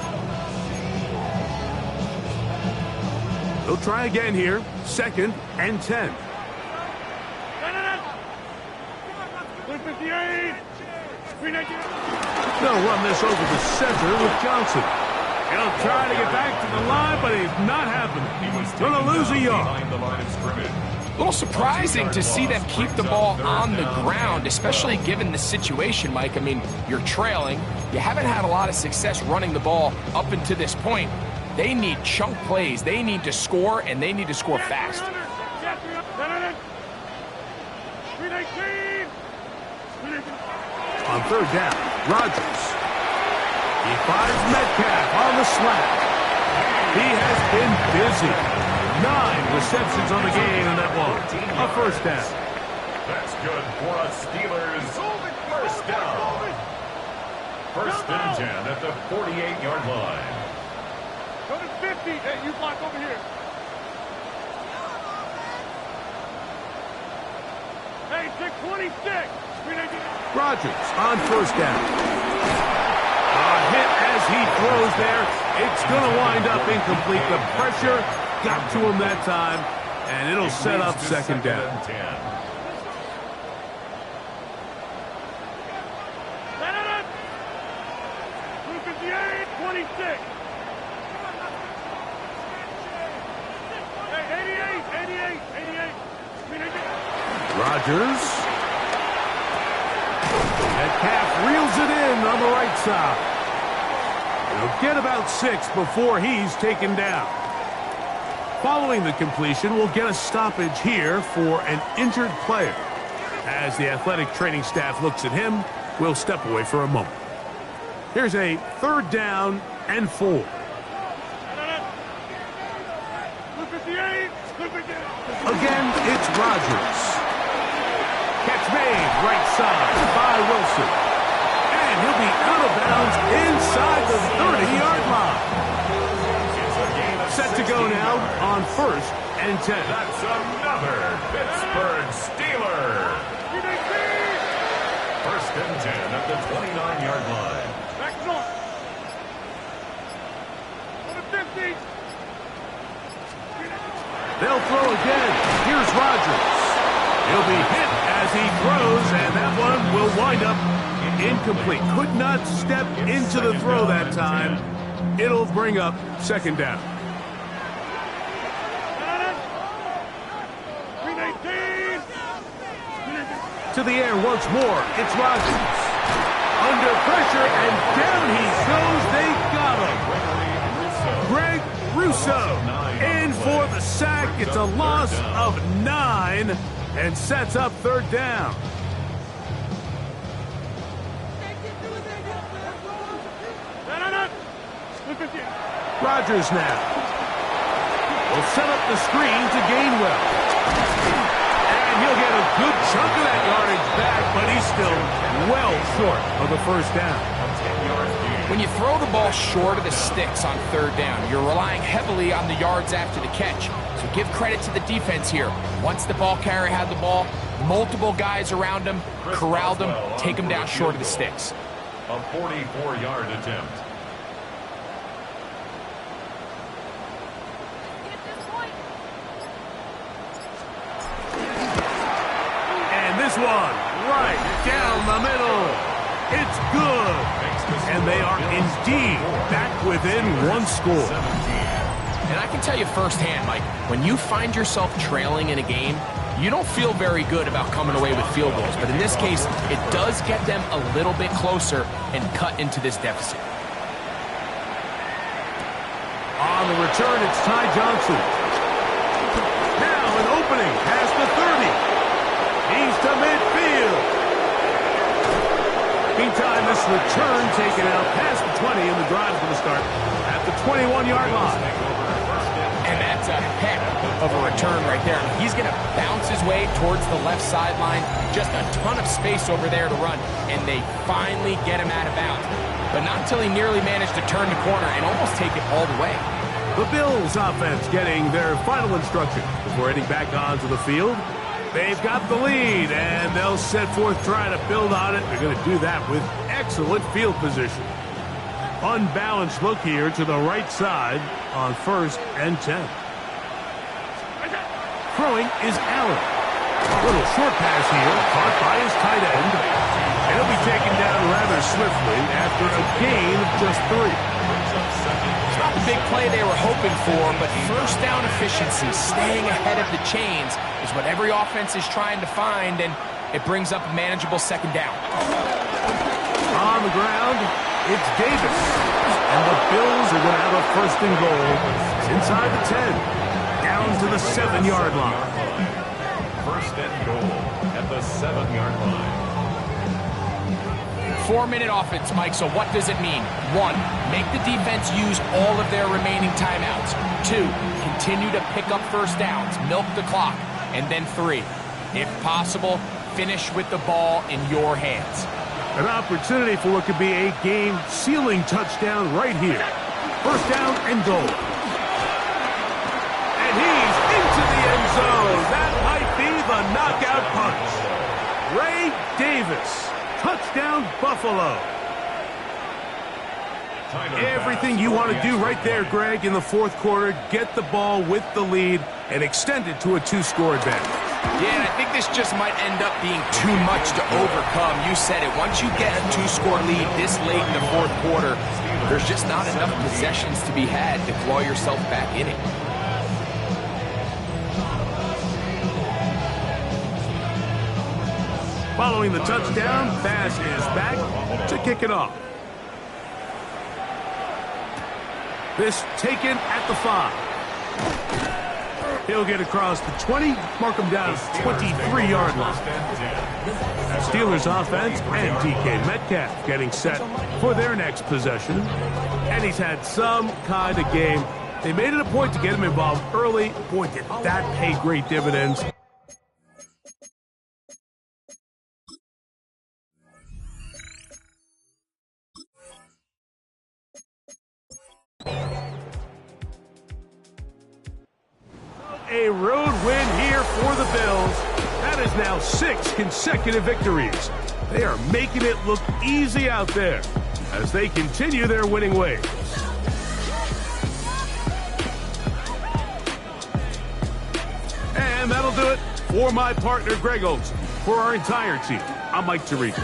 They'll try again here. 2nd and 10. They'll run this over the center with Johnson. He'll try to get back to the line, but it's not happening. Going to lose a yard. A little surprising to see them keep the ball on the ground, especially given the situation, Mike. I mean, you're trailing. You haven't had a lot of success running the ball up until this point. They need chunk plays. They need to score, and they need to score fast. On 3rd down, Rodgers. He finds Metcalf on the slant. He has been busy. 9 receptions on the game in that one. A first down. That's good for a Steelers first down. 1st and 10 at the 48-yard line. Go to 50. Hey, you block over here. Hey, take 26. Rodgers on 1st down. A hit as he throws there. It's going to wind up incomplete. The pressure got to him that time, and it'll set up 2nd down. 26. Hey, 88. Rodgers. Metcalf reels it in on the right side. He'll get about 6 before he's taken down. Following the completion, we'll get a stoppage here for an injured player. As the athletic training staff looks at him, we'll step away for a moment. Here's a 3rd down and 4. Again, it's Rodgers. Catch made right side by Wilson. And he'll be out of bounds inside the 30-yard line. Set to go now on 1st and 10. That's another Pittsburgh Steeler. 1st and 10 at the 29-yard line. Back north. Go to 50. They'll throw again. Here's Rodgers. He'll be hit as he throws, and that one will wind up incomplete. Could not step into the throw that time. It'll bring up 2nd down. To the air once more. It's Rodgers. Under pressure, and down he goes. They got him. Greg Rousseau in for the sack. It's a loss of 9 and sets up 3rd down. Rodgers now will set up the screen to Gainwell. And he'll get a good chunk of that yardage back, but he's still well short of the 1st down. A 10-yard gain. When you throw the ball short of the sticks on third down, you're relying heavily on the yards after the catch. So give credit to the defense here. Once the ball carrier had the ball, multiple guys around him, corralled him, take him down short of the sticks. A 44-yard attempt. And this one, right down the middle. It's good. And they are indeed back within one score. And I can tell you firsthand, Mike, when you find yourself trailing in a game, you don't feel very good about coming away with field goals. But in this case, it does get them a little bit closer and cut into this deficit. On the return, it's Ty Johnson. Now an opening past the 30. He's to midfield. Meantime, this return taken out past the 20, and the drive's going to start at the 21-yard line. And that's a heck of a return right there. He's going to bounce his way towards the left sideline. Just a ton of space over there to run, and they finally get him out of bounds. But not until he nearly managed to turn the corner and almost take it all the way. The Bills offense getting their final instruction before heading back onto the field. They've got the lead, and they'll set forth trying to build on it. They're going to do that with excellent field position. Unbalanced look here to the right side on 1st and 10. Throwing is Allen. A little short pass here, caught by his tight end. And he'll be taken down rather swiftly after a gain of just 3. It's not the big play they were hoping for, but first down efficiency, staying ahead of the chains, is what every offense is trying to find, and it brings up a manageable second down. On the ground, it's Davis. And the Bills are going to have a 1st and goal inside the 10, down to the 7-yard line. 1st and goal at the 7-yard line. 4-minute offense, Mike, so what does it mean? 1, make the defense use all of their remaining timeouts. 2, continue to pick up first downs, milk the clock. And then 3, if possible, finish with the ball in your hands. An opportunity for what could be a game-sealing touchdown right here. 1st down and goal. And he's into the end zone. That might be the knockout punch. Ray Davis. Touchdown, Buffalo. Everything you want to do right there, Greg, in the 4th quarter. Get the ball with the lead and extend it to a 2-score advantage. Yeah, and I think this just might end up being too much to overcome. You said it. Once you get a 2-score lead this late in the 4th quarter, there's just not enough possessions to be had to claw yourself back in it. Following the touchdown, Bass is back to kick it off. This taken at the 5. He'll get across the 20, mark him down at the 23-yard line. Steelers offense and DK Metcalf getting set for their next possession. And he's had some kind of game. They made it a point to get him involved early. Boy, did that pay great dividends. A road win here for the Bills. That is now 6 consecutive victories. They are making it look easy out there as they continue their winning ways. And that'll do it for my partner, Greg Olson. For our entire team, I'm Mike Tirico.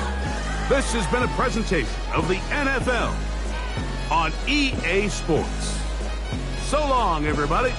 This has been a presentation of the NFL on EA Sports. So long, everybody.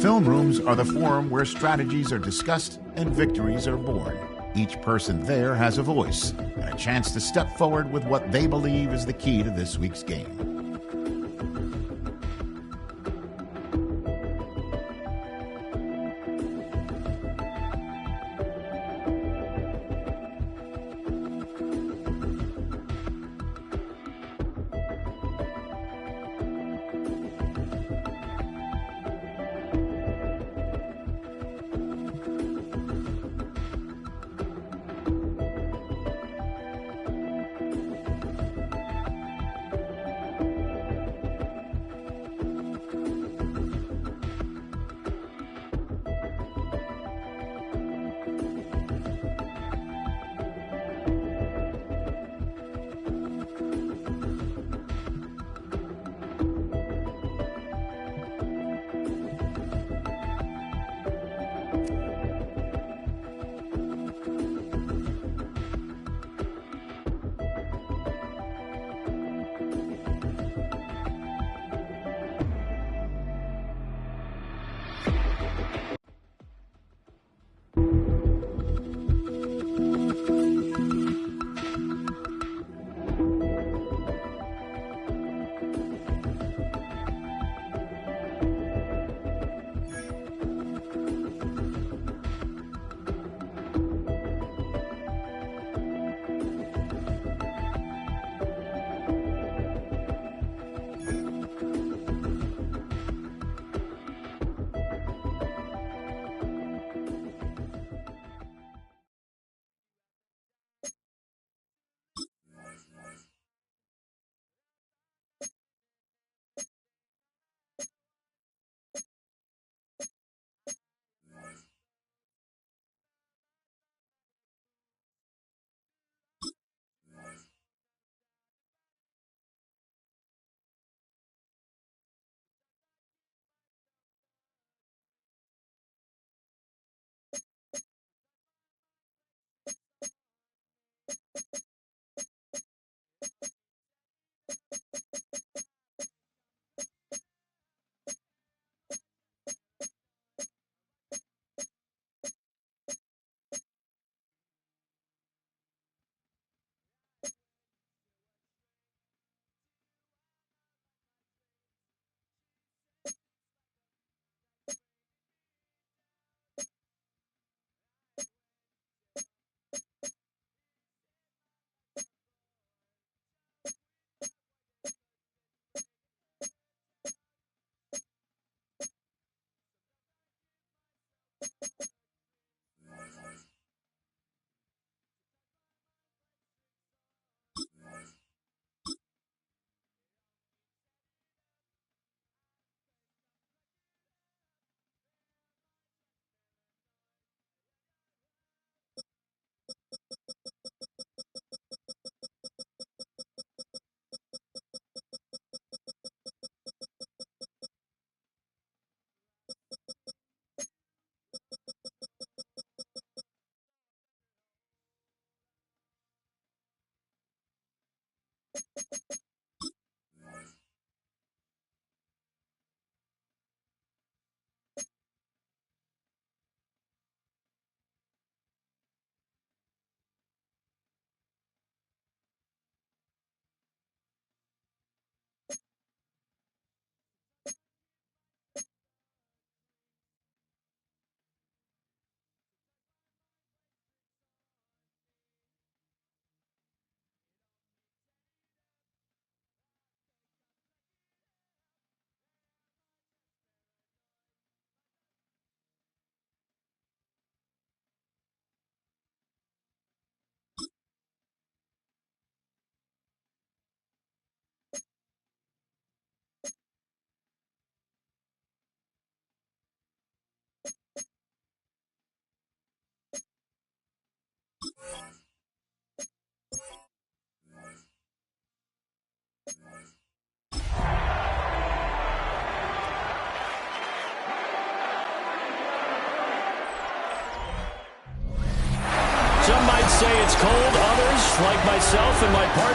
Film rooms are the forum where strategies are discussed and victories are born. Each person there has a voice and a chance to step forward with what they believe is the key to this week's game.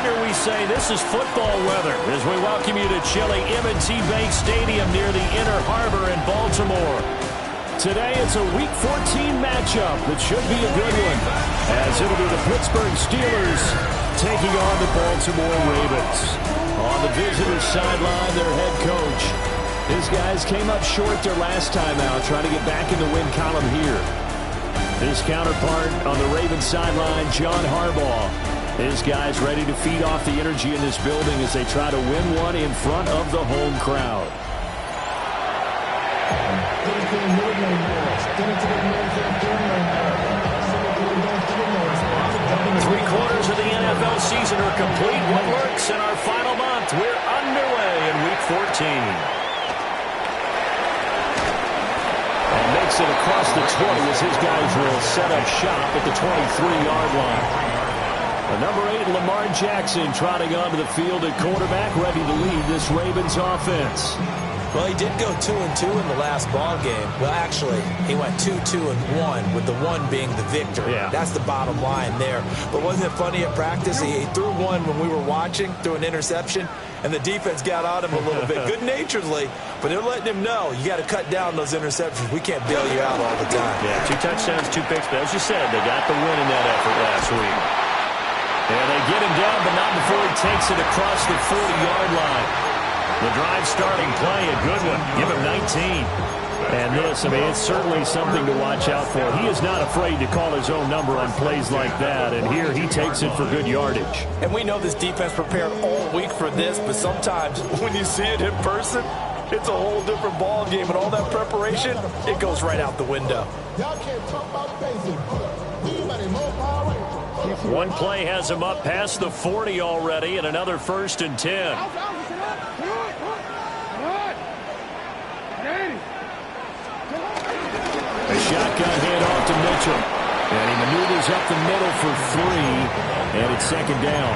reminder, we say this is football weather as we welcome you to chilly M&T Bank Stadium near the Inner Harbor in Baltimore. Today it's a Week 14 matchup that should be a good one, as it'll be the Pittsburgh Steelers taking on the Baltimore Ravens. On the visitor's sideline, their head coach. His guys came up short their last time out, trying to get back in the win column here. His counterpart on the Ravens sideline, John Harbaugh. His guys ready to feed off the energy in this building as they try to win one in front of the home crowd. Three-quarters of the NFL season are complete. What works in our final month? We're underway in Week 14. And makes it across the 20 as his guys will set up shop at the 23-yard line. Number 8, Lamar Jackson, trotting onto the field at quarterback, ready to lead this Ravens offense. Well, he did go 2-2 in the last ball game. Well, actually, he went 2-2-1, with the 1 being the victor. Yeah. That's the bottom line there. But wasn't it funny at practice? He threw one when we were watching, threw an interception, and the defense got on him a little bit, good-naturedly. But they're letting him know, you got to cut down those interceptions. We can't bail you out all the time. Yeah, 2 touchdowns, 2 picks. But as you said, they got the win in that effort last week. And they get him down, but not before he takes it across the 40-yard line. The drive starting play, a good one. Give him 19. And this, I mean, it's certainly something to watch out for. He is not afraid to call his own number on plays like that. And here he takes it for good yardage. And we know this defense prepared all week for this, but sometimes when you see it in person, it's a whole different ball game. And all that preparation, it goes right out the window. Y'all can't talk about basic. Anybody more power? One play has him up past the 40 already, and another 1st and 10. A shotgun handoff to Mitchell. And he maneuvers up the middle for 3, and it's 2nd down.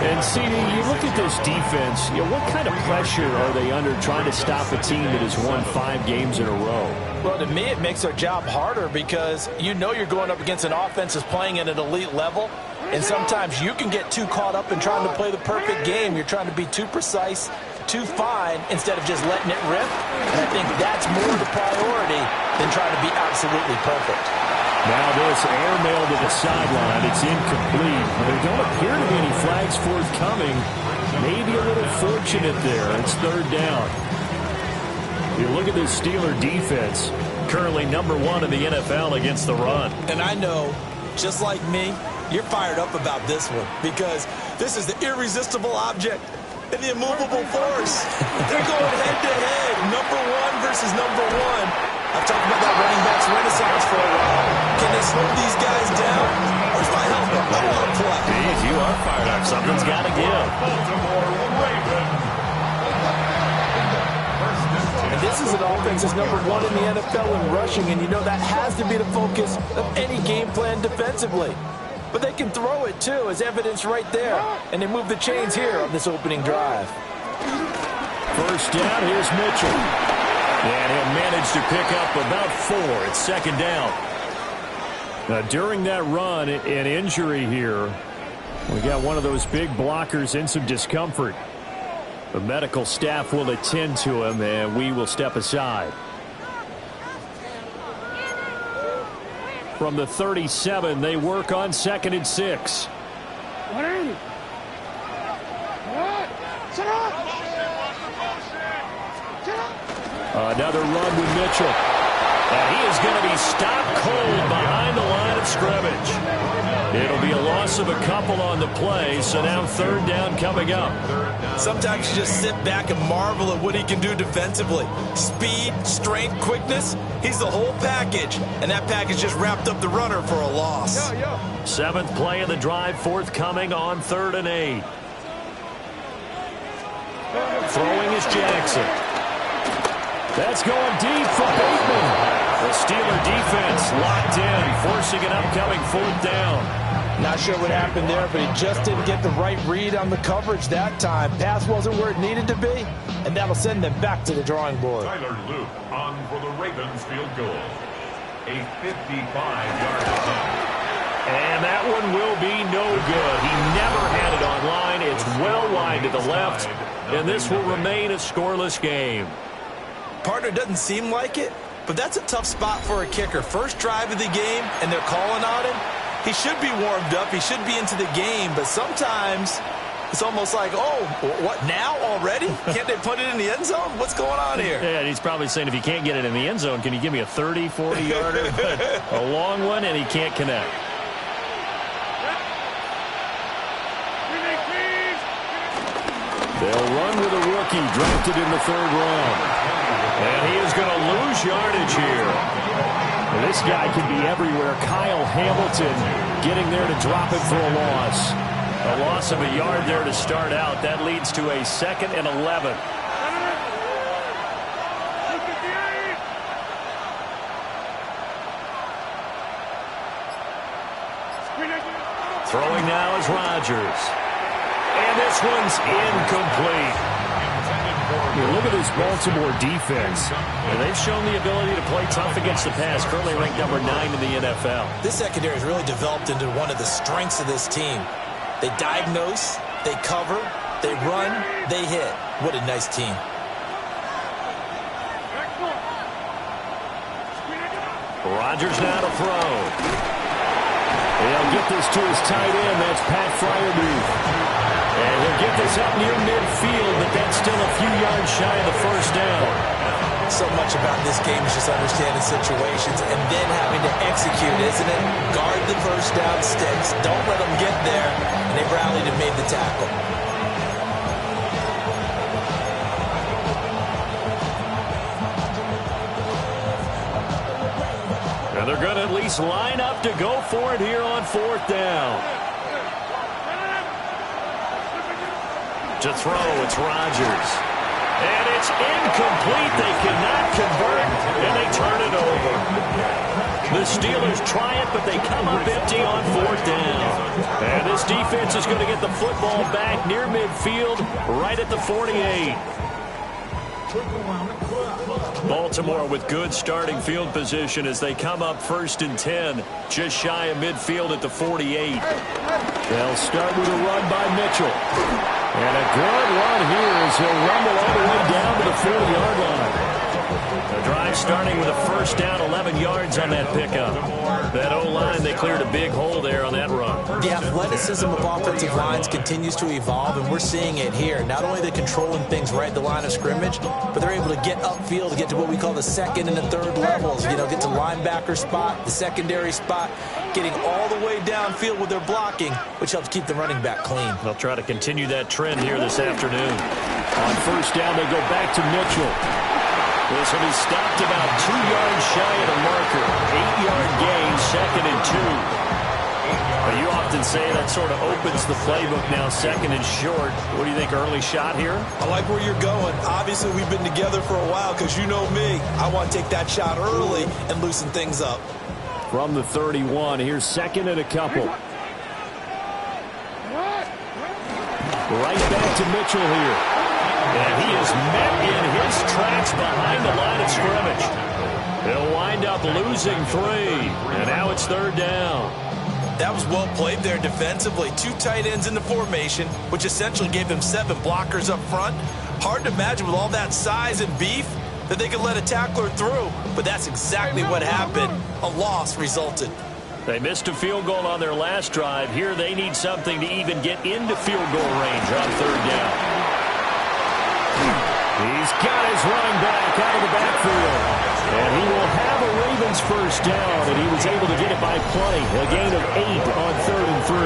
And, CD, you look at this defense, what kind of pressure are they under trying to stop a team that has won 5 games in a row? Well, to me, it makes their job harder because you know you're going up against an offense that's playing at an elite level, and sometimes you can get too caught up in trying to play the perfect game. You're trying to be too precise, too fine, instead of just letting it rip. And I think that's more the priority than trying to be absolutely perfect. Now this airmail to the sideline. It's incomplete. There don't appear to be any flags forthcoming. Maybe a little fortunate there. It's 3rd down. You look at this Steeler defense, currently number 1 in the NFL against the run. And I know, just like me, you're fired up about this one because this is the irresistible object and the immovable force. They're going head-to-head, number 1 versus number 1. I've talked about that running backs renaissance for a while. Can they slow these guys down? Where's my helmet? I want to play. Jeez, you are fired up. Something's got to give. And this is an offense that's number 1 in the NFL in rushing, and you know that has to be the focus of any game plan defensively. But they can throw it, too, as evidence right there. And they move the chains here on this opening drive. 1st down, here's Mitchell. And he'll manage to pick up about 4. It's 2nd down. Now, during that run, an injury here. We got one of those big blockers in some discomfort. The medical staff will attend to him, and we will step aside. From the 37, they work on 2nd and 6. Another run with Mitchell. And he is going to be stopped cold behind the line of scrimmage. It'll be a loss of a couple on the play, so now 3rd down coming up. Sometimes you just sit back and marvel at what he can do defensively. Speed, strength, quickness, he's the whole package. And that package just wrapped up the runner for a loss. 7th play of the drive forthcoming on 3rd and 8. Throwing is Jackson. That's going deep for Bateman. The Steeler defense locked in, forcing an upcoming 4th down. Not sure what happened there, but he just didn't get the right read on the coverage that time. Pass wasn't where it needed to be, and that'll send them back to the drawing board. Tyler Luke on for the Ravens field goal. A 55-yard attempt. And that one will be no good. He never had it on line. It's well wide to the left, and this will remain a scoreless game. Partner, doesn't seem like it, but that's a tough spot for a kicker. First drive of the game, and they're calling on him. He should be warmed up. He should be into the game, but sometimes it's almost like, oh, what, now already? Can't they put it in the end zone? What's going on here? Yeah, and he's probably saying, if you can't get it in the end zone, can you give me a 30, 40-yarder? But a long one, and he can't connect. They'll run with a rookie drafted in the 3rd round. And he is going to lose yardage here. Well, this guy can be everywhere. Kyle Hamilton getting there to drop it for a loss. A loss of a yard there to start out. That leads to a 2nd and 11. Throwing now is Rodgers. And this one's incomplete. Look at this Baltimore defense. And they've shown the ability to play tough against the pass. Currently ranked number 9 in the NFL. This secondary has really developed into one of the strengths of this team. They diagnose, they cover, they run, they hit. What a nice team. Rodgers now to throw. He'll get this to his tight end. That's Pat Freiermuth. And he'll get this up near midfield, but that's still a few yards shy of the first down. So much about this game is just understanding situations and then having to execute, isn't it? Guard the first down sticks. Don't let them get there. And they rallied and made the tackle. And they're going to at least line up to go for it here on 4th down. To throw, it's Rodgers. And it's incomplete. They cannot convert, and they turn it over. The Steelers try it, but they come up empty on 4th down. And this defense is going to get the football back near midfield, right at the 48. Baltimore with good starting field position as they come up 1st and 10, just shy of midfield at the 48. They'll start with a run by Mitchell. And a good run here as he'll rumble all the way down to the 40-yard line. The drive starting with a first down, 11 yards on that pickup. That O-line, they cleared a big hole there on that run. The athleticism of offensive lines continues to evolve, and we're seeing it here. Not only are they controlling things right at the line of scrimmage, but they're able to get upfield to get to what we call the 2nd and the 3rd levels. You know, get to linebacker spot, the secondary spot, getting all the way downfield with their blocking, which helps keep the running back clean. They'll try to continue that trend here this afternoon. On first down, they go back to Mitchell. This will be stopped about 2 yards shy of the marker. 8-yard gain, 2nd and 2. But you often say that sort of opens the playbook now, 2nd and short. What do you think, early shot here? I like where you're going. Obviously, we've been together for a while because you know me. I want to take that shot early and loosen things up. From the 31, here's 2nd and a couple. Right back to Mitchell here. And he is met in his tracks behind the line of scrimmage. He'll wind up losing 3. And now it's 3rd down. That was well played there defensively. 2 tight ends in the formation, which essentially gave them 7 blockers up front. Hard to imagine with all that size and beef that they could let a tackler through. But that's exactly what happened. A loss resulted. They missed a field goal on their last drive. Here they need something to even get into field goal range on 3rd down. He's got his running back out of the backfield. And he will have a Ravens first down, and he was able to get it by plenty. A gain of 8 on 3rd and 3.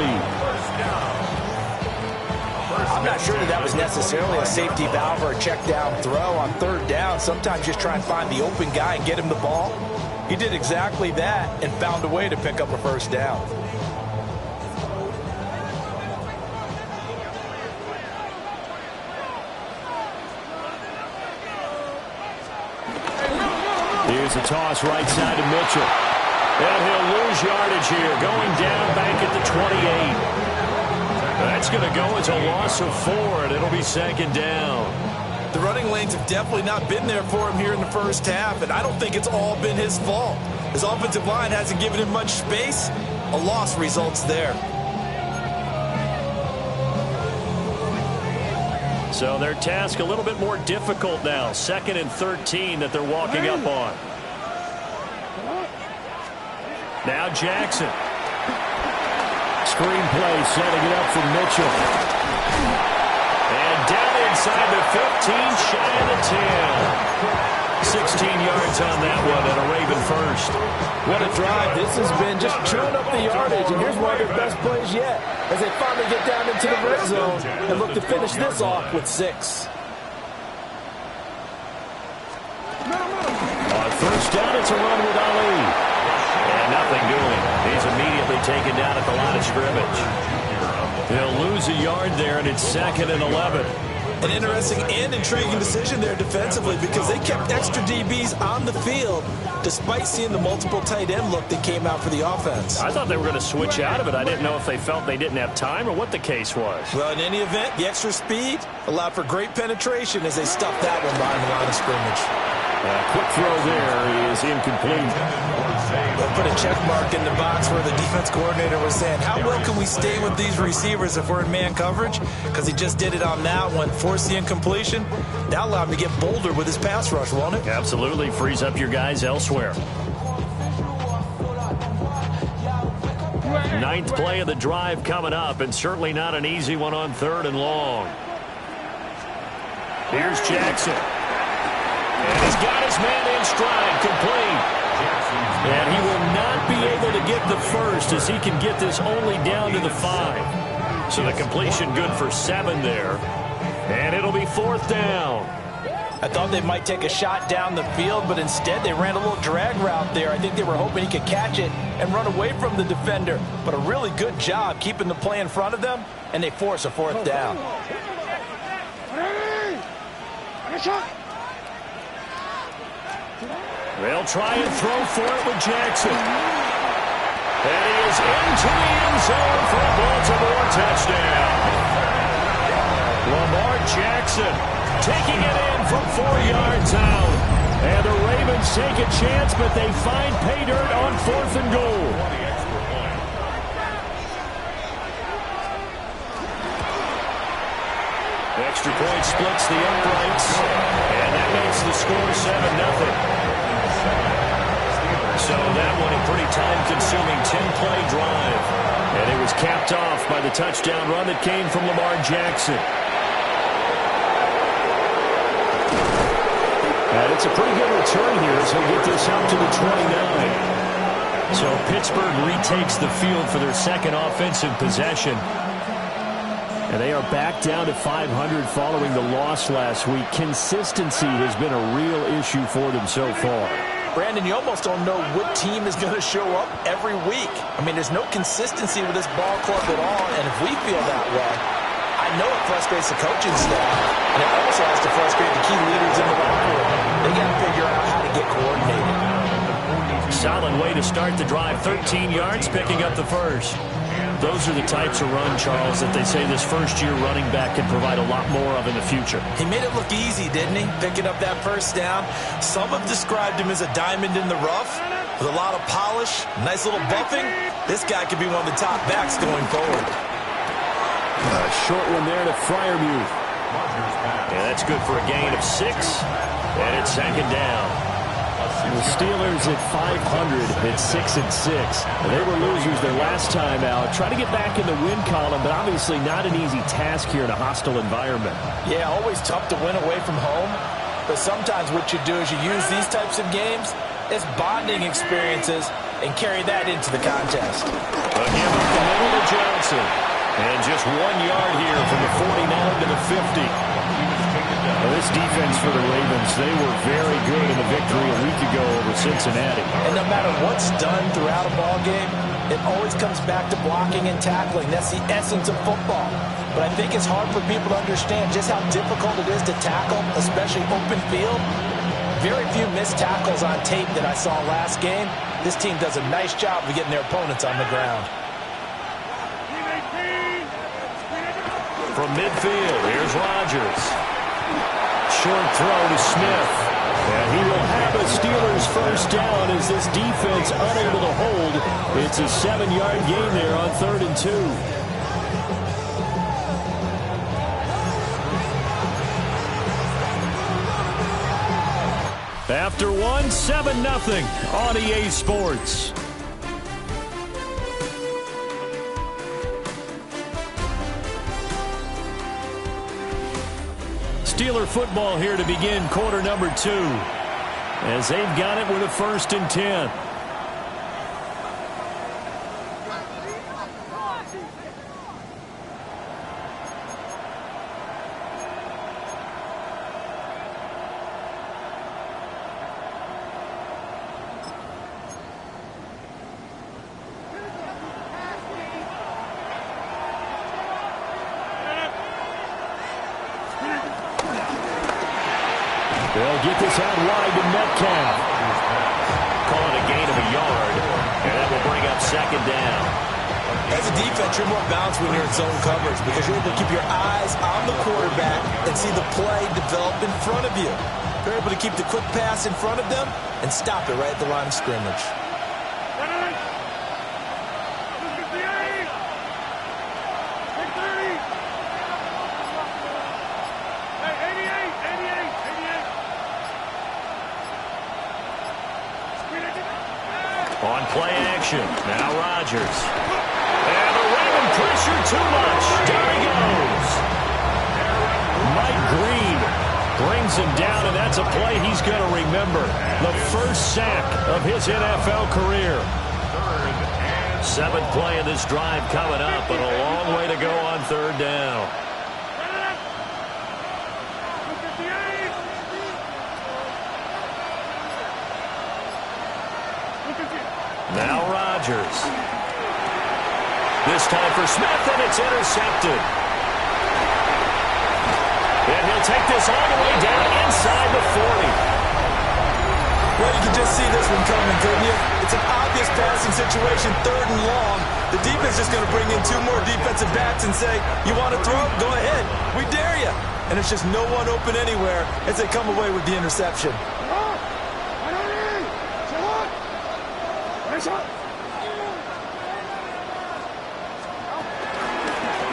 I'm not sure that was necessarily a safety valve or a check down throw on 3rd down. Sometimes just try and find the open guy and get him the ball. He did exactly that and found a way to pick up a first down. Here's a toss right side to Mitchell. And he'll lose yardage here, going down back at the 28. That's going to go as a loss of 4, and it'll be 2nd down. The running lanes have definitely not been there for him here in the first half, and I don't think it's all been his fault. His offensive line hasn't given him much space, A loss results there. So their task a little bit more difficult now. 2nd and 13 that they're walking up on. Now Jackson. Screenplay setting it up for Mitchell. And down inside the 15, shy of the 10. 16 yards on that one and a Raven first. What a drive. This has been just chewing up the yardage. And here's one of their best plays yet as they finally get down into the red zone and look to finish this off with 6. On first down, it's a run with Ali. And nothing doing. He's immediately taken down at the line of scrimmage. They'll lose a yard there, and it's 2nd and 11. An interesting and intriguing decision there defensively because they kept extra DBs on the field despite seeing the multiple tight end look that came out for the offense. I thought they were going to switch out of it. I didn't know if they felt they didn't have time or what the case was. Well, in any event, the extra speed allowed for great penetration as they stuffed that one behind the line of scrimmage. Quick throw there is incomplete. They'll put a check mark in the box where the defense coordinator was saying, how well can we stay with these receivers if we're in man coverage? Because he just did it on that one, forced the incompletion. That allowed him to get bolder with his pass rush, won't it? Absolutely. Frees up your guys elsewhere. 9th play of the drive coming up, and certainly not an easy one on 3rd and long. Here's Jackson. And he's got his man in stride, complete. And he will not be able to get the first as he can get this only down to the 5. So the completion good for 7 there. And it'll be 4th down. I thought they might take a shot down the field, but instead they ran a little drag route there. I think they were hoping he could catch it and run away from the defender. But a really good job keeping the play in front of them, and they force a 4th down. They'll try and throw for it with Jackson. And he is into the end zone for a Baltimore touchdown. Lamar Jackson taking it in from 4 yards out. And the Ravens take a chance, but they find pay dirt on 4th and goal. Extra point splits the uprights. And that makes the score 7-0. So that one a pretty time-consuming 10-play drive. And it was capped off by the touchdown run that came from Lamar Jackson. And it's a pretty good return here as we get this out to the 29. So Pittsburgh retakes the field for their 2nd offensive possession. And they are back down to 500 following the loss last week. Consistency has been a real issue for them so far. Brandon, you almost don't know what team is going to show up every week. I mean, there's no consistency with this ball club at all, and if we feel that way, I know it frustrates the coaching staff, and it also has to frustrate the key leaders in the locker room. They got to figure out how to get coordinated. Solid way to start the drive. 13 yards, picking up the first. Those are the types of run, Charles, that they say this first-year running back can provide a lot more of in the future. He made it look easy, didn't he? Picking up that first down. Some have described him as a diamond in the rough with a lot of polish, nice little buffing. This guy could be one of the top backs going forward. A short one there to Freiermuth. Yeah, that's good for a gain of 6, and it's 2nd down. The Steelers at 500 at 6-6. They were losers their last time out. Try to get back in the win column, but obviously not an easy task here in a hostile environment. Yeah, always tough to win away from home. But sometimes what you do is you use these types of games as bonding experiences and carry that into the contest. But give up the middle to Johnson. And just 1 yard here from the 49 to the 50. Well, this defense for the Ravens, they were very good in the victory a week ago over Cincinnati. And no matter what's done throughout a ball game, it always comes back to blocking and tackling. That's the essence of football. But I think it's hard for people to understand just how difficult it is to tackle, especially open field. Very few missed tackles on tape that I saw last game. This team does a nice job of getting their opponents on the ground. From midfield, here's Rodgers. Short throw to Smith. And he will have a Steelers first down as this defense unable to hold. It's a 7-yard gain there on 3rd and 2. After one, 7-0 on EA Sports. Steeler football here to begin quarter number 2. As they've got it with a 1st and 10. They'll get this out wide to Metcalf. Call it a gain of a yard, and that will bring up 2nd down. As a defense, you're more balanced when you're in zone coverage because you're able to keep your eyes on the quarterback and see the play develop in front of you. You're able to keep the quick pass in front of them and stop it right at the line of scrimmage. On play action, now Rodgers. And the Raven pressure too much. Down he goes. Mike Green brings him down, and that's a play he's going to remember. The first sack of his NFL career. 7th play of this drive coming up, but a long way to go on 3rd down. Now Rodgers. This time for Smith, and it's intercepted. And he'll take this all the way down inside the 40. Well, you can just see this one coming, couldn't you? It's an obvious passing situation, 3rd and long. The defense is going to bring in 2 more defensive backs and say, you want to throw? Go ahead. We dare you. And it's just no one open anywhere as they come away with the interception.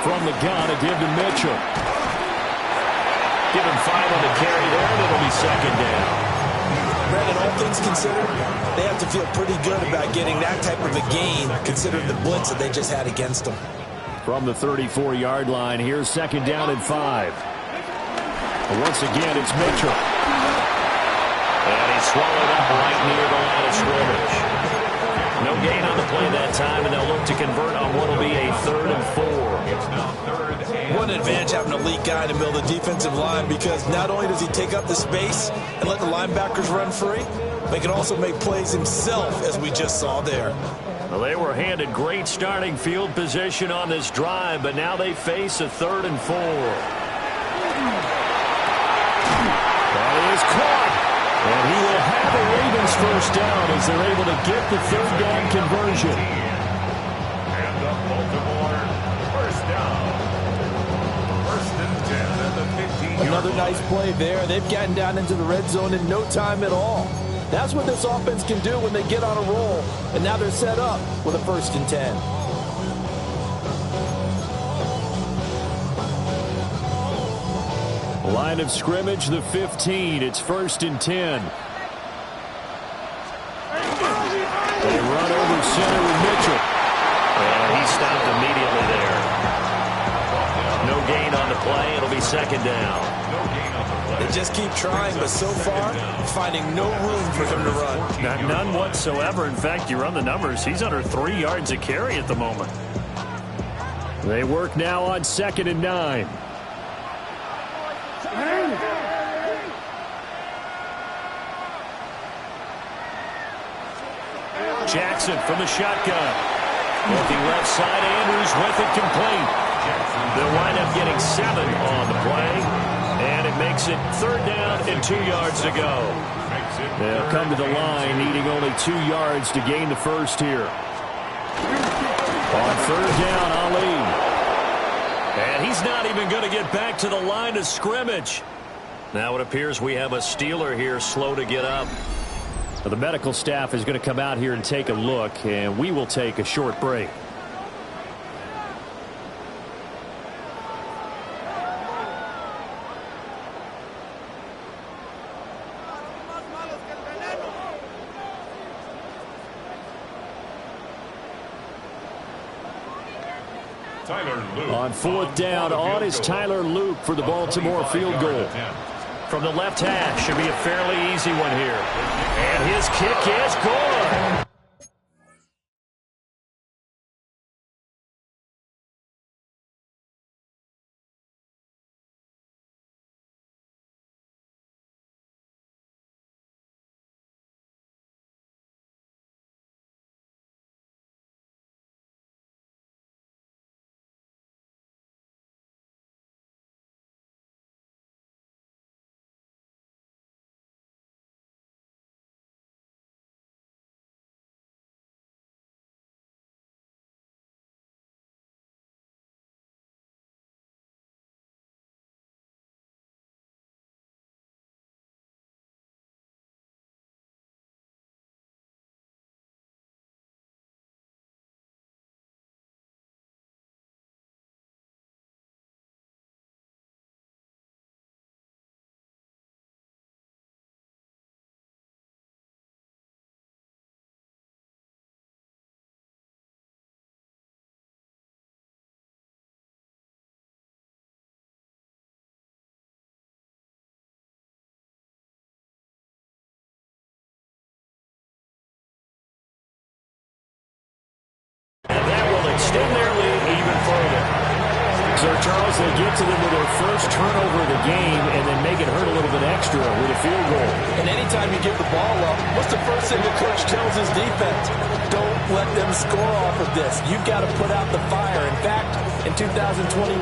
From the gun, a give to Mitchell. Give him 5 on the carry there, and it'll be 2nd down. Brandon, all things considered, they have to feel pretty good about getting that type of a gain, considering the blitz that they just had against them. From the 34-yard line, here's 2nd down and 5. Once again, it's Mitchell. And he's swallowed up right near the line of scrimmage. No gain on the play that time, and they'll look to convert on what will be a 3rd and 4. It's now 3rd and What an advantage having an elite guy in the middle of the defensive line, because not only does he take up the space and let the linebackers run free, but he can also make plays himself, as we just saw there. Well, they were handed great starting field position on this drive, but now they face a 3rd and 4. That is caught. And he will have the Ravens first down as they're able to get the 3rd down conversion. And the Baltimore first down. 1st and 10 at the 15-yard Another line. nice play there. They've gotten down into the red zone in no time at all. That's what this offense can do when they get on a roll. And now they're set up with a 1st and 10. Line of scrimmage, the 15. It's 1st and 10. They run over center with Mitchell. And he stopped immediately there. No gain on the play. It'll be 2nd down. They just keep trying, but so far, finding no room for him to run. None whatsoever. In fact, you run the numbers. He's under 3 yards a carry at the moment. They work now on 2nd and 9. Jackson from the shotgun. Looking left side, Andrews with it complete. They'll wind up getting 7 on the play. And it makes it 3rd down and 2 yards to go. They'll come to the line needing only 2 yards to gain the first here. On 3rd down, Ali. And he's not even going to get back to the line of scrimmage. Now it appears we have a Steeler here slow to get up. Well, the medical staff is going to come out here and take a look, and we will take a short break. On fourth down, on is Tyler Luke for the Baltimore field goal. From the left hash, should be a fairly easy one here. And his kick is good. Extend their lead even further. So, Charles, they get to them with their first turnover of the game and then make it hurt a little bit extra with a field goal. And anytime you give the ball up, what's the first thing the coach tells his defense? Don't let them score off of this. You've got to put out the fire. In fact, in 2021,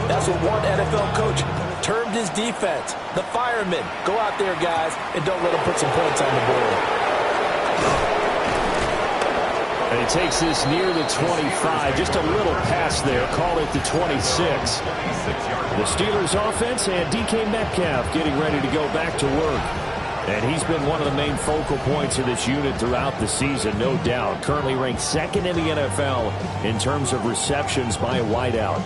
that's what one NFL coach termed his defense, the firemen. Go out there, guys, and don't let them put some points on the board. And he takes this near the 25. Just a little pass there. Call it the 26. The Steelers offense and DK Metcalf getting ready to go back to work. And he's been one of the main focal points of this unit throughout the season, no doubt. Currently ranked second in the NFL in terms of receptions by a wideout.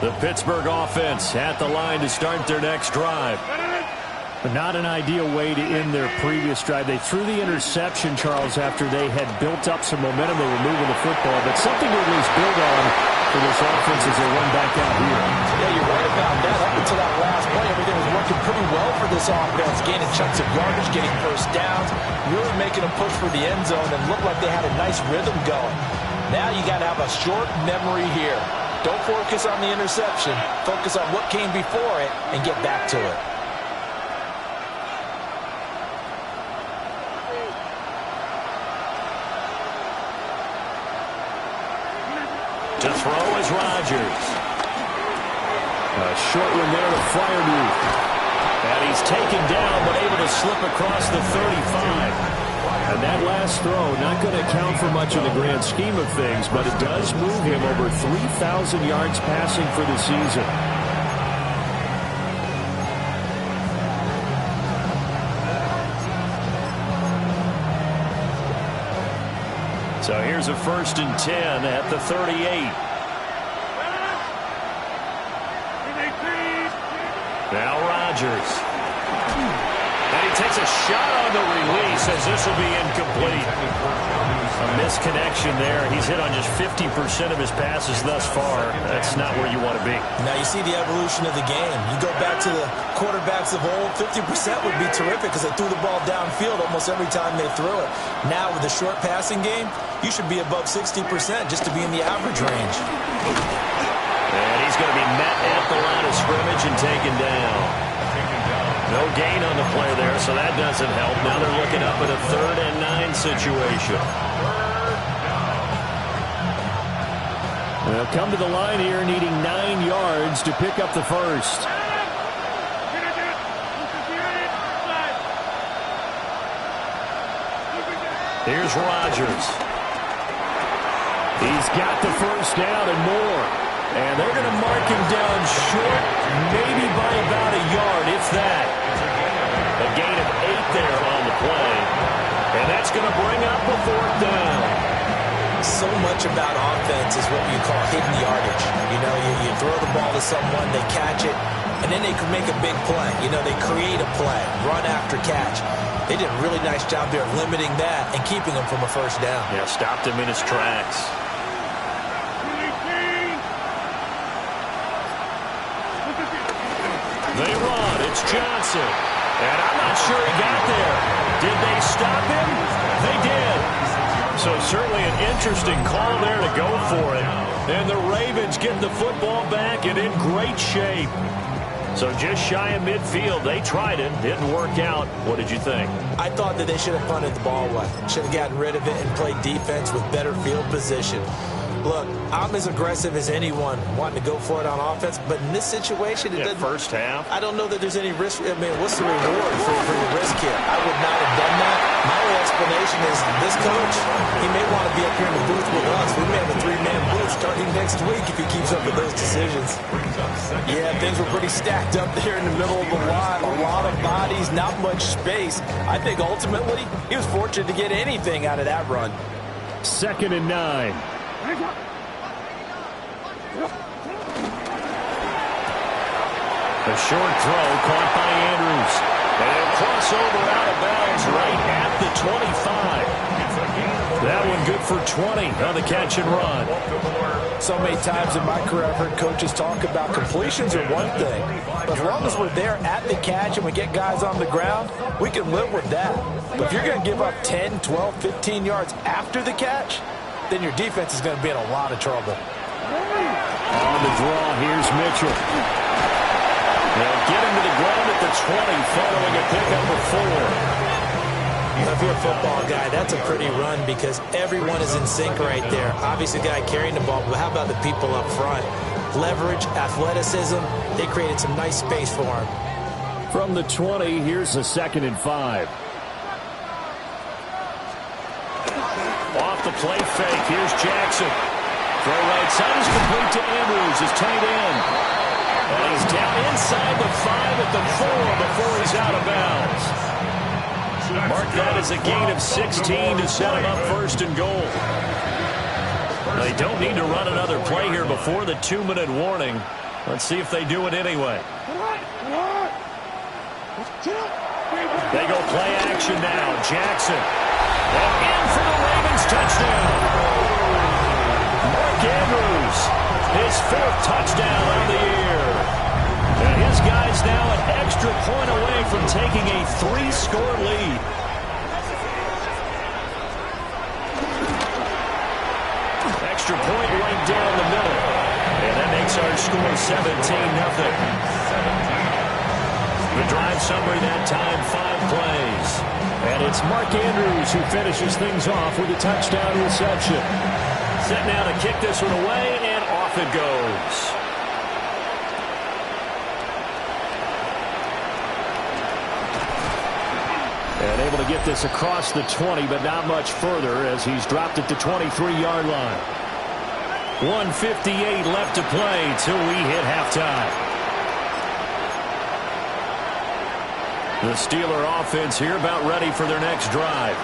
The Pittsburgh offense at the line to start their next drive. But not an ideal way to end their previous drive. They threw the interception, Charles, after they had built up some momentum. They were moving the football, but something to at least build on for this offense as they run back out here. Yeah, you're right about that. Up until that last play, everything was working pretty well for this offense. Gaining chunks of yardage, getting first downs, really making a push for the end zone, and looked like they had a nice rhythm going. Now you got to have a short memory here. Don't focus on the interception. Focus on what came before it and get back to it. To throw is Rodgers. A short one there to Freiermuth. And he's taken down but able to slip across the 35. And that last throw not going to count for much in the grand scheme of things, but it does move him over 3,000 yards passing for the season. So here's a 1st and 10 at the 38. Now Rodgers. And he takes a shot on the release as this will be incomplete. A misconnection there. He's hit on just 50% of his passes thus far. That's not where you want to be. Now you see the evolution of the game. You go back to the quarterbacks of old, 50% would be terrific because they threw the ball downfield almost every time they threw it. Now with the short passing game, you should be above 60% just to be in the average range. And he's going to be met at the line of scrimmage and taken down. No gain on the play there, so that doesn't help. Now they're looking up at a 3rd and 9 situation. They'll come to the line here needing 9 yards to pick up the first. Here's Rodgers. He's got the first down and more. And they're going to mark him down short, maybe by about a yard, if that. A gain of 8 there on the play. And that's going to bring up a 4th down. So much about offense is what you call hidden yardage. You know, you throw the ball to someone, they catch it, and then they can make a big play. You know, they create a play, run after catch. They did a really nice job there limiting that and keeping him from a first down. Yeah, stopped him in his tracks. They run. It's Johnson. And I'm not sure he got there. Did they stop him? They did. So certainly an interesting call there to go for it. And the Ravens get the football back and in great shape. So just shy of midfield. They tried it. Didn't work out. What did you think? I thought that they should have punted the ball away. Should have gotten rid of it and played defense with better field position. Look, I'm as aggressive as anyone wanting to go for it on offense, but in this situation, it doesn't. First half. I don't know that there's any risk. I mean, what's the reward for your risk here? I would not have done that. My only explanation is this coach, he may want to be up here in the booth with us. We may have a 3-man booth starting next week if he keeps up with those decisions. Yeah, things were pretty stacked up there in the middle of the line. A lot of bodies, not much space. I think ultimately he was fortunate to get anything out of that run. 2nd and 9. A short throw caught by Andrews. And crossover out of bounds right at the 25. That one good for 20 on the catch and run. So many times in my career I've heard coaches talk about completions are one thing. But as long as we're there at the catch and we get guys on the ground, we can live with that. But if you're going to give up 10, 12, 15 yards after the catch, then your defense is going to be in a lot of trouble. On the draw, here's Mitchell. They'll get him to the ground at the 20, following a pickup of 4. If you're a football guy, that's a pretty run because everyone is in sync right there. Obviously, the guy carrying the ball, but how about the people up front? Leverage, athleticism, they created some nice space for him. From the 20, here's a 2nd and 5. Off the play fake, here's Jackson. Throw right side is complete to Andrews, his tight end. And he's down inside the 5 at the 4 before he's out of bounds. Mark that as a gain of 16 to set him up 1st and goal. They don't need to run another play here before the 2-minute warning. Let's see if they do it anyway. They go play action now. Jackson. And in for the Ravens touchdown. Mark Andrews, his 4th touchdown of the year. And his guys now an extra point away from taking a 3-score lead. Extra point right down the middle. And that makes our score 17-0. The drive summary that time, 5 plays. And it's Mark Andrews who finishes things off with a touchdown reception. Set now to kick this one away, and off it goes. And able to get this across the 20, but not much further as he's dropped it to 23-yard line. 1:58 left to play till we hit halftime. The Steeler offense here about ready for their next drive.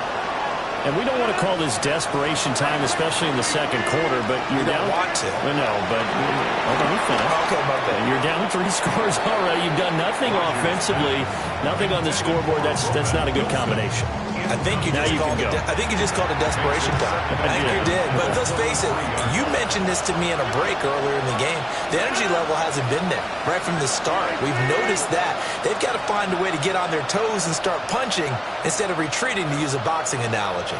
And we don't want to call this desperation time, especially in the second quarter, but you're down. Don't want to. No, but hold on, finish. Okay, my bad. You're down 3 scores already. You've done nothing offensively, nothing on the scoreboard. That's not a good combination. I think you just called it desperation time. I think you did. But let's face it, you mentioned this to me in a break earlier in the game. The energy level hasn't been there right from the start. We've noticed that. They've got to find a way to get on their toes and start punching instead of retreating, to use a boxing analogy.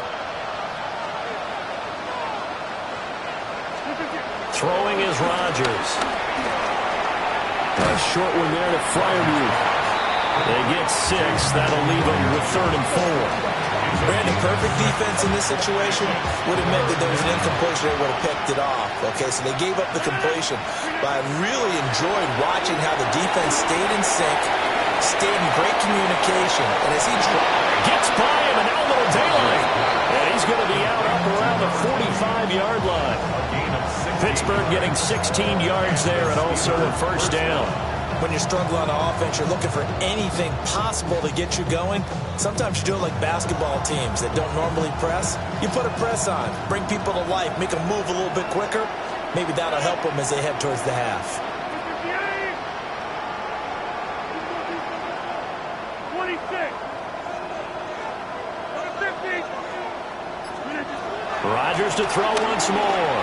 Throwing is Rodgers. A short one there to Freiermuth. They get 6. That'll leave them with 3rd and 4. Brandon, perfect defense in this situation would have meant that there was an incompletion. They would have picked it off. Okay, so they gave up the completion. But I really enjoyed watching how the defense stayed in sync, stayed in great communication. And as he gets by him, and now a little daylight. And he's going to be out up around the 45-yard line. Pittsburgh getting 16 yards there and also a first down. When you're struggling on offense, you're looking for anything possible to get you going. Sometimes you do it like basketball teams that don't normally press. You put a press on, bring people to life, make them move a little bit quicker. Maybe that'll help them as they head towards the half. 26. 50. Rodgers to throw once more.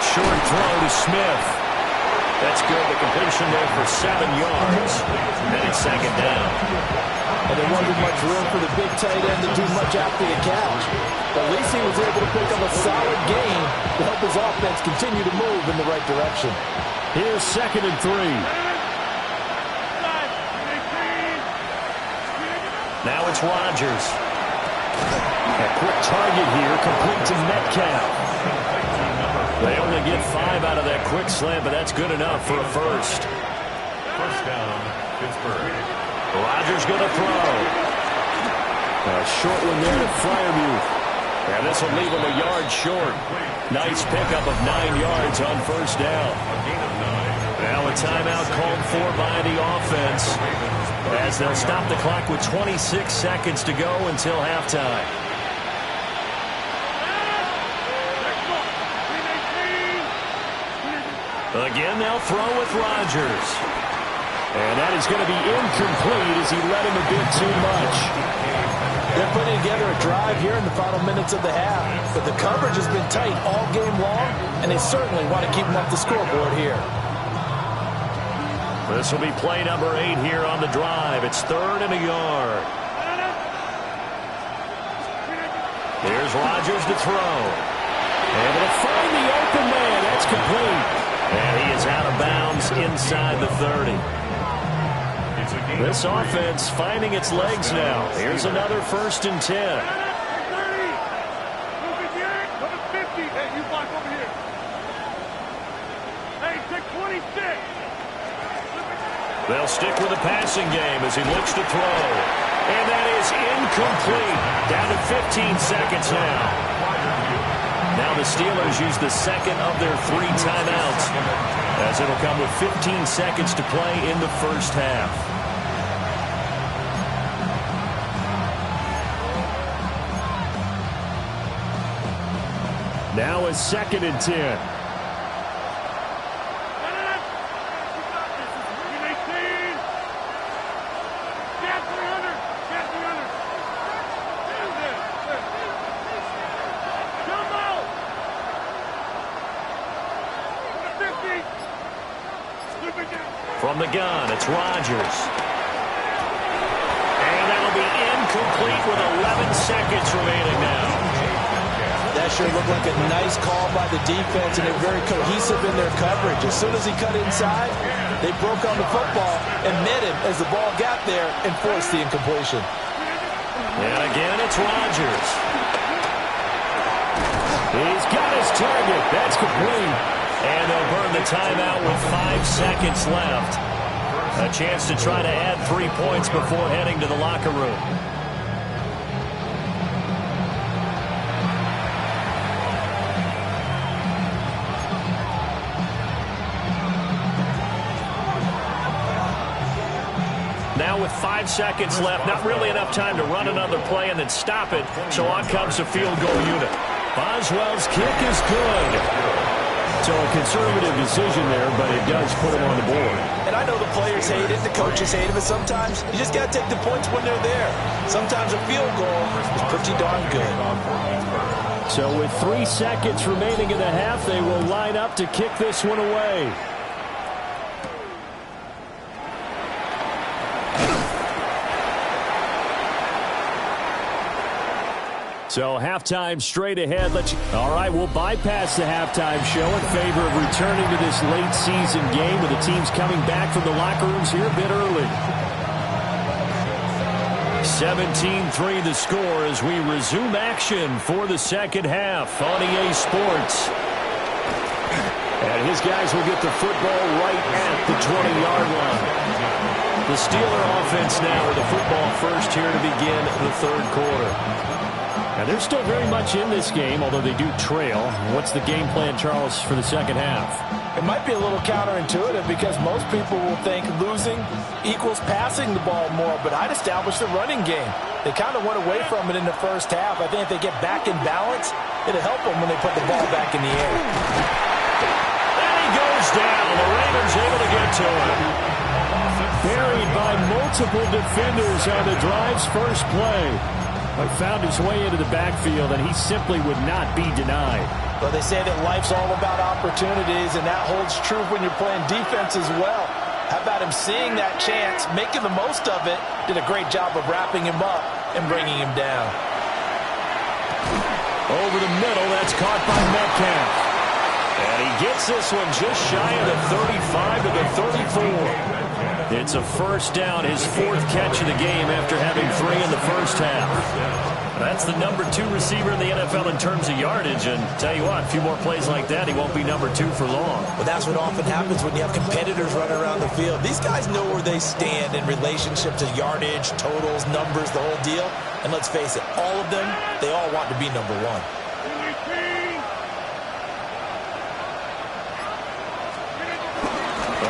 Short throw to Smith. That's good. The completion there for 7 yards. And it's second down. And there wasn't much room for the big tight end to do much after the catch. But at least he was able to pick up a solid gain to help his offense continue to move in the right direction. Here's 2nd and 3. Now it's Rodgers. A quick target here, complete to Metcalf. They only get 5 out of that quick slant, but that's good enough for a first. First down, Pittsburgh. Rodgers going to throw. A short one there to Freiermuth. And this will leave him a yard short. Nice pickup of 9 yards on first down. Now a timeout called for by the offense, as they'll stop the clock with 26 seconds to go until halftime. Again, they'll throw with Rodgers. And that is going to be incomplete as he let him a bit too much. They're putting together a drive here in the final minutes of the half. But the coverage has been tight all game long, and they certainly want to keep them off the scoreboard here. This will be play number 8 here on the drive. It's 3rd and a yard. Here's Rodgers to throw. Able to find the open man. That's complete. And he is out of bounds inside the 30. This offense finding its legs now. Here's another 1st and 10. 30. Number 50. Hey, you block over here. Hey, take 26. They'll stick with the passing game as he looks to throw. And that is incomplete. Down to 15 seconds now. Now the Steelers use the second of their 3 timeouts, as it'll come with 15 seconds to play in the first half. Now a 2nd and 10. From the gun, it's Rodgers. And that'll be incomplete with 11 seconds remaining now. That sure looked like a nice call by the defense, and they're very cohesive in their coverage. As soon as he cut inside, they broke on the football and met him as the ball got there and forced the incompletion. And again, it's Rodgers. He's got his target. That's complete. And they'll burn the timeout with 5 seconds left. A chance to try to add 3 points before heading to the locker room. Now now with 5 seconds left. Not really enough time to run another play and then stop it. So on comes the field goal unit. Boswell's kick is good. So a conservative decision there, but it does put him on the board. And I know the players hate it, the coaches hate it, but sometimes you just got to take the points when they're there. Sometimes a field goal is pretty darn good. So with 3 seconds remaining in the half, they will line up to kick this one away. So halftime straight ahead. All right, we'll bypass the halftime show in favor of returning to this late season game with the teams coming back from the locker rooms here a bit early. 17-3 the score as we resume action for the second half on EA Sports. And his guys will get the football right at the 20-yard line. The Steeler offense now with the football first here to begin the third quarter. Now, they're still very much in this game, although they do trail. What's the game plan, Charles, for the second half? It might be a little counterintuitive because most people will think losing equals passing the ball more, but I'd establish the running game. They kind of went away from it in the first half. I think if they get back in balance, it'll help them when they put the ball back in the air. And he goes down. The Ravens able to get to him. Buried by multiple defenders on the drive's first play. But found his way into the backfield, and he simply would not be denied. Well, they say that life's all about opportunities, and that holds true when you're playing defense as well. How about him seeing that chance, making the most of it, did a great job of wrapping him up and bringing him down. Over the middle, that's caught by Metcalf. And he gets this one just shy of the 35 to the 34. It's a first down, his 4th catch of the game after having 3 in the first half. That's the number 2 receiver in the NFL in terms of yardage, and tell you what, a few more plays like that, he won't be number 2 for long. Well, that's what often happens when you have competitors running around the field. These guys know where they stand in relationship to yardage, totals, numbers, the whole deal. And let's face it, all of them, they all want to be number 1.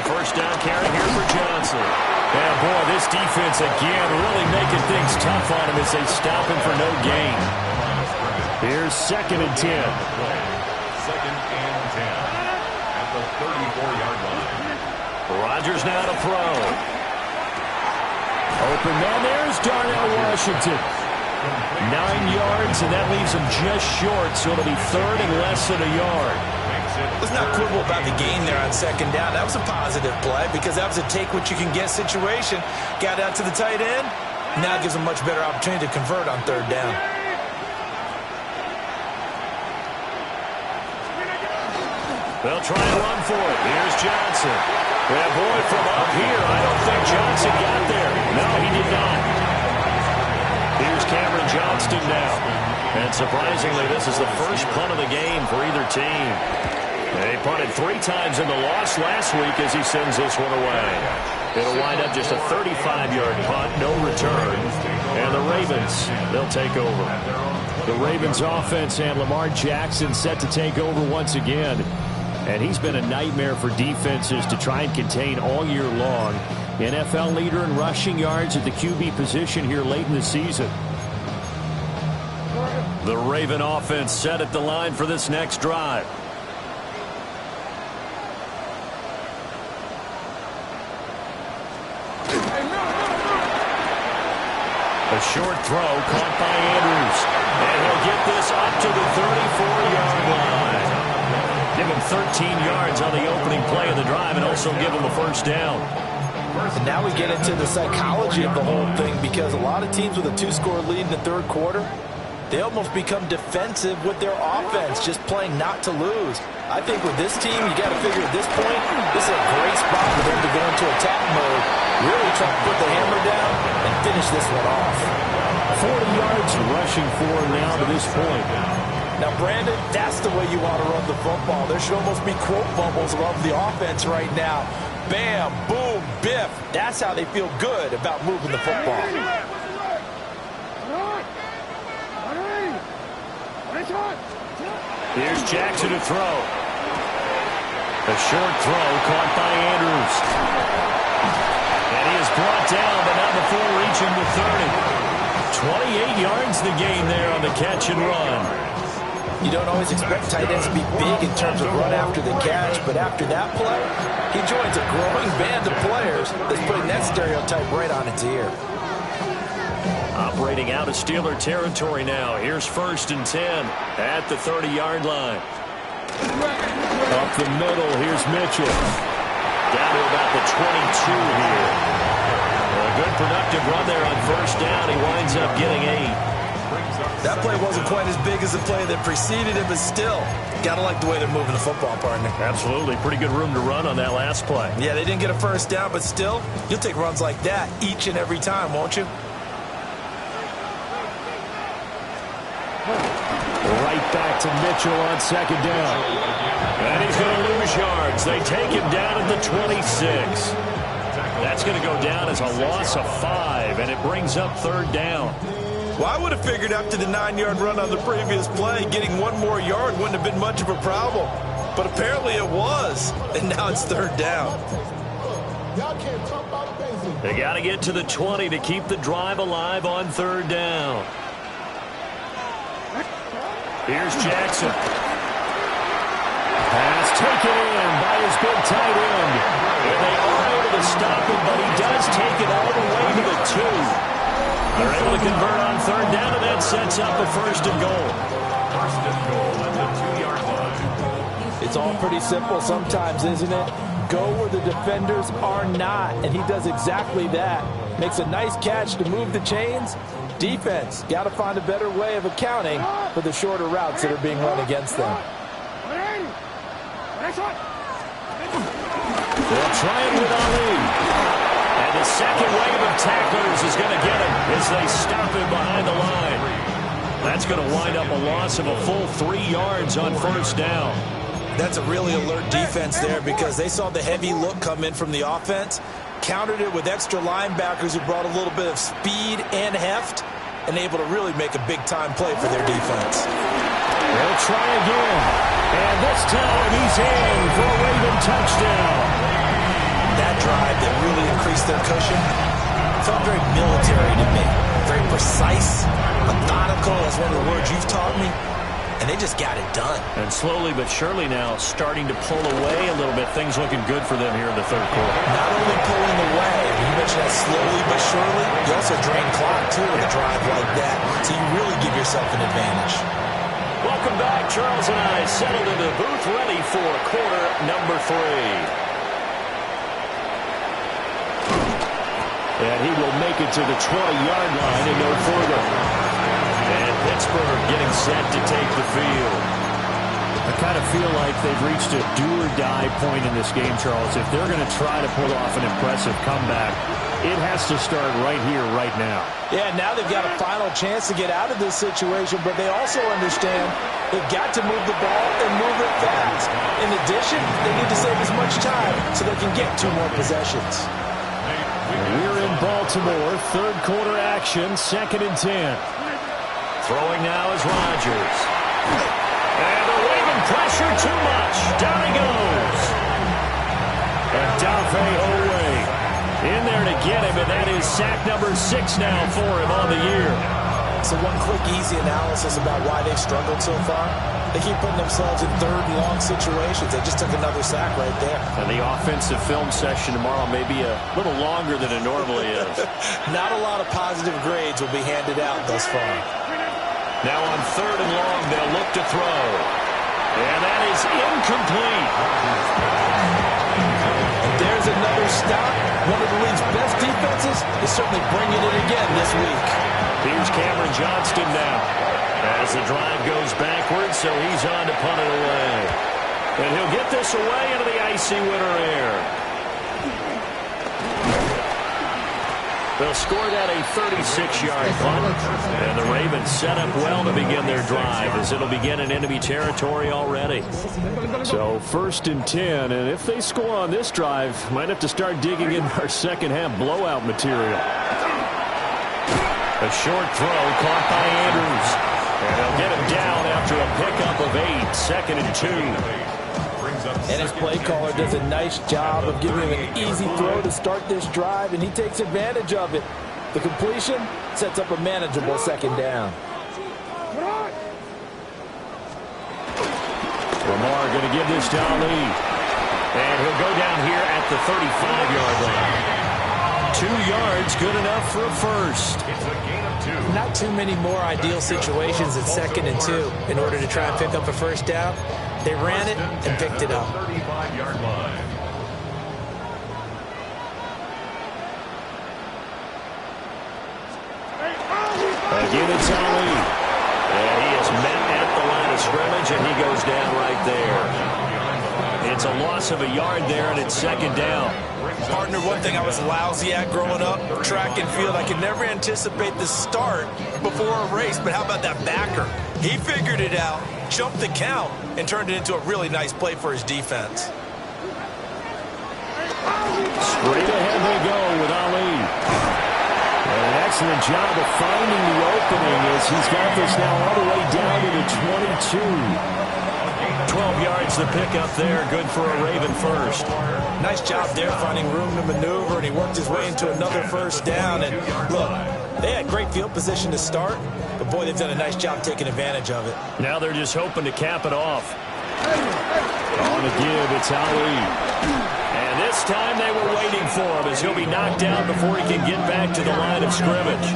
First down carry here for Johnson. And boy, this defense again really making things tough on him as they stop him for no gain. Here's 2nd and 10. 2nd and 10 at the 34-yard line. Rodgers now to throw. Open man, there's Darnell Washington. 9 yards, and that leaves him just short, so it'll be 3rd and less than a yard. Let's not quibble about the gain there on 2nd down. That was a positive play because that was a take-what-you-can-get situation. Got out to the tight end. Now it gives them much better opportunity to convert on 3rd down. They'll try and run for it. Here's Johnson. That boy from up here, I don't think Johnson got there. No, he did not. Here's Cameron Johnston now. And surprisingly, this is the first punt of the game for either team. They punted 3 times in the loss last week as he sends this one away. It'll wind up just a 35-yard punt, no return. And the Ravens, they'll take over. The Ravens offense and Lamar Jackson set to take over once again. And he's been a nightmare for defenses to try and contain all year long. NFL leader in rushing yards at the QB position here late in the season. The Raven offense set at the line for this next drive. A short throw caught by Andrews. And he'll get this up to the 34-yard line. Give him 13 yards on the opening play of the drive and also give him a first down. And now we get into the psychology of the whole thing because a lot of teams with a 2-score lead in the 3rd quarter, they almost become defensive with their offense, just playing not to lose. I think with this team, you got to figure at this point, this is a great spot for them to go into attack mode, really try to put the hammer down and finish this one off. 40 yards rushing for him now to this point. Now, Brandon, that's the way you want to run the football. There should almost be quote bubbles of the offense right now. Bam, boom, biff. That's how they feel good about moving the football. Here's Jackson to throw. A short throw caught by Andrews. And he is brought down, but not before reaching the 30. 28 yards the gain there on the catch and run. You don't always expect tight ends to be big in terms of run after the catch, but after that play, he joins a growing band of players that's putting that stereotype right on its ear. Operating out of Steeler territory now. Here's 1st and 10 at the 30-yard line. Up the middle, here's Mitchell. Down to about the 22 here. A good productive run there on 1st down. He winds up getting 8. That play wasn't quite as big as the play that preceded it, but still, gotta like the way they're moving the football, partner. Absolutely. Pretty good room to run on that last play. Yeah, they didn't get a 1st down, but still, you'll take runs like that each and every time, won't you? Right back to Mitchell on 2nd down. And he's going to lose yards. They take him down at the 26. That's going to go down as a loss of 5, and it brings up 3rd down. Well, I would have figured after the 9-yard run on the previous play, getting 1 more yard wouldn't have been much of a problem. But apparently it was, and now it's 3rd down. They got to get to the 20 to keep the drive alive on 3rd down. Here's Jackson. Pass taken in by his big tight end. And they are able to stop him, but he does take it all the way to the 2. They're able to convert on 3rd down, and that sets up a 1st and goal. 1st and goal at the 2-yard line. It's all pretty simple sometimes, isn't it? Go where the defenders are not, and he does exactly that. Makes a nice catch to move the chains. Defense, got to find a better way of accounting for the shorter routes that are being run against them. They'll try it with Ali. And the second wave of tacklers is going to get him as they stop him behind the line. That's going to wind up a loss of a full 3 yards on 1st down. That's a really alert defense there because they saw the heavy look come in from the offense, countered it with extra linebackers who brought a little bit of speed and heft, and able to really make a big-time play for their defense. They'll try again. And this time he's in for a Raven touchdown. That drive that really increased their cushion felt very military to me. Very precise, methodical. That's one of the words you've taught me. And they just got it done. And slowly but surely now starting to pull away a little bit. Things looking good for them here in the 3rd quarter. Not only pulling away, you mentioned that slowly but surely, you also drain clock too with a drive like that. So you really give yourself an advantage. Welcome back. Charles and I settled into the booth ready for quarter number 3. And he will make it to the 20-yard line and no further. And Pittsburgh getting set to take the field. I kind of feel like they've reached a do-or-die point in this game, Charles. If they're going to try to pull off an impressive comeback, it has to start right here, right now. Yeah, now they've got a final chance to get out of this situation, but they also understand they've got to move the ball and move it fast. In addition, they need to save as much time so they can get 2 more possessions. We're in Baltimore, 3rd quarter action, 2nd and 10. Throwing now is Rodgers. And the Raven pressure too much. Down he goes. And Dafe Owe in there to get him, and that is sack number 6 now for him on the year. So one quick, easy analysis about why they've struggled so far. They keep putting themselves in 3rd and long situations. They just took another sack right there. And the offensive film session tomorrow may be a little longer than it normally is. Not a lot of positive grades will be handed out thus far. Now on 3rd and long, they'll look to throw. And that is incomplete. And there's another stop. One of the league's best defenses is certainly bringing it again this week. Here's Cameron Johnston now. As the drive goes backwards, so he's on to punt it away. And he'll get this away into the icy winter air. They'll score that a 36-yard punt. And the Ravens set up well to begin their drive as it'll begin in enemy territory already. So 1st and 10, and if they score on this drive, might have to start digging in our second-half blowout material. A short throw caught by Andrews. And they'll get him down after a pickup of 8, 2nd and 2. And his play caller does a nice job of giving him an easy throw to start this drive, and he takes advantage of it. The completion sets up a manageable second down. Lamar going to give this to Ali. And he'll go down here at the 35-yard line. 2 yards, good enough for a first. It's a gain of 2. Not too many more ideal situations at 2nd and 2 in order to try and pick up a first down. They ran it and picked it up. 35-yard line. Again, it's Ali. And he is met at the line of scrimmage, and he goes down right there. It's a loss of a yard there, and it's second down. Partner, one thing I was lousy at growing up, track and field. I could never anticipate the start before a race, but how about that backer? He figured it out, jumped the count, and turned it into a really nice play for his defense. Straight ahead they go with Ali. And an excellent job of finding the opening as he's got this now all the way down to the 22. 12 yards the pickup there, good for a Raven first. Nice job there finding room to maneuver, and he worked his way into another first down. And look, they had great field position to start, but boy, they've done a nice job taking advantage of it. Now they're just hoping to cap it off. On the give, it's Ali. And this time they were waiting for him as he'll be knocked down before he can get back to the line of scrimmage.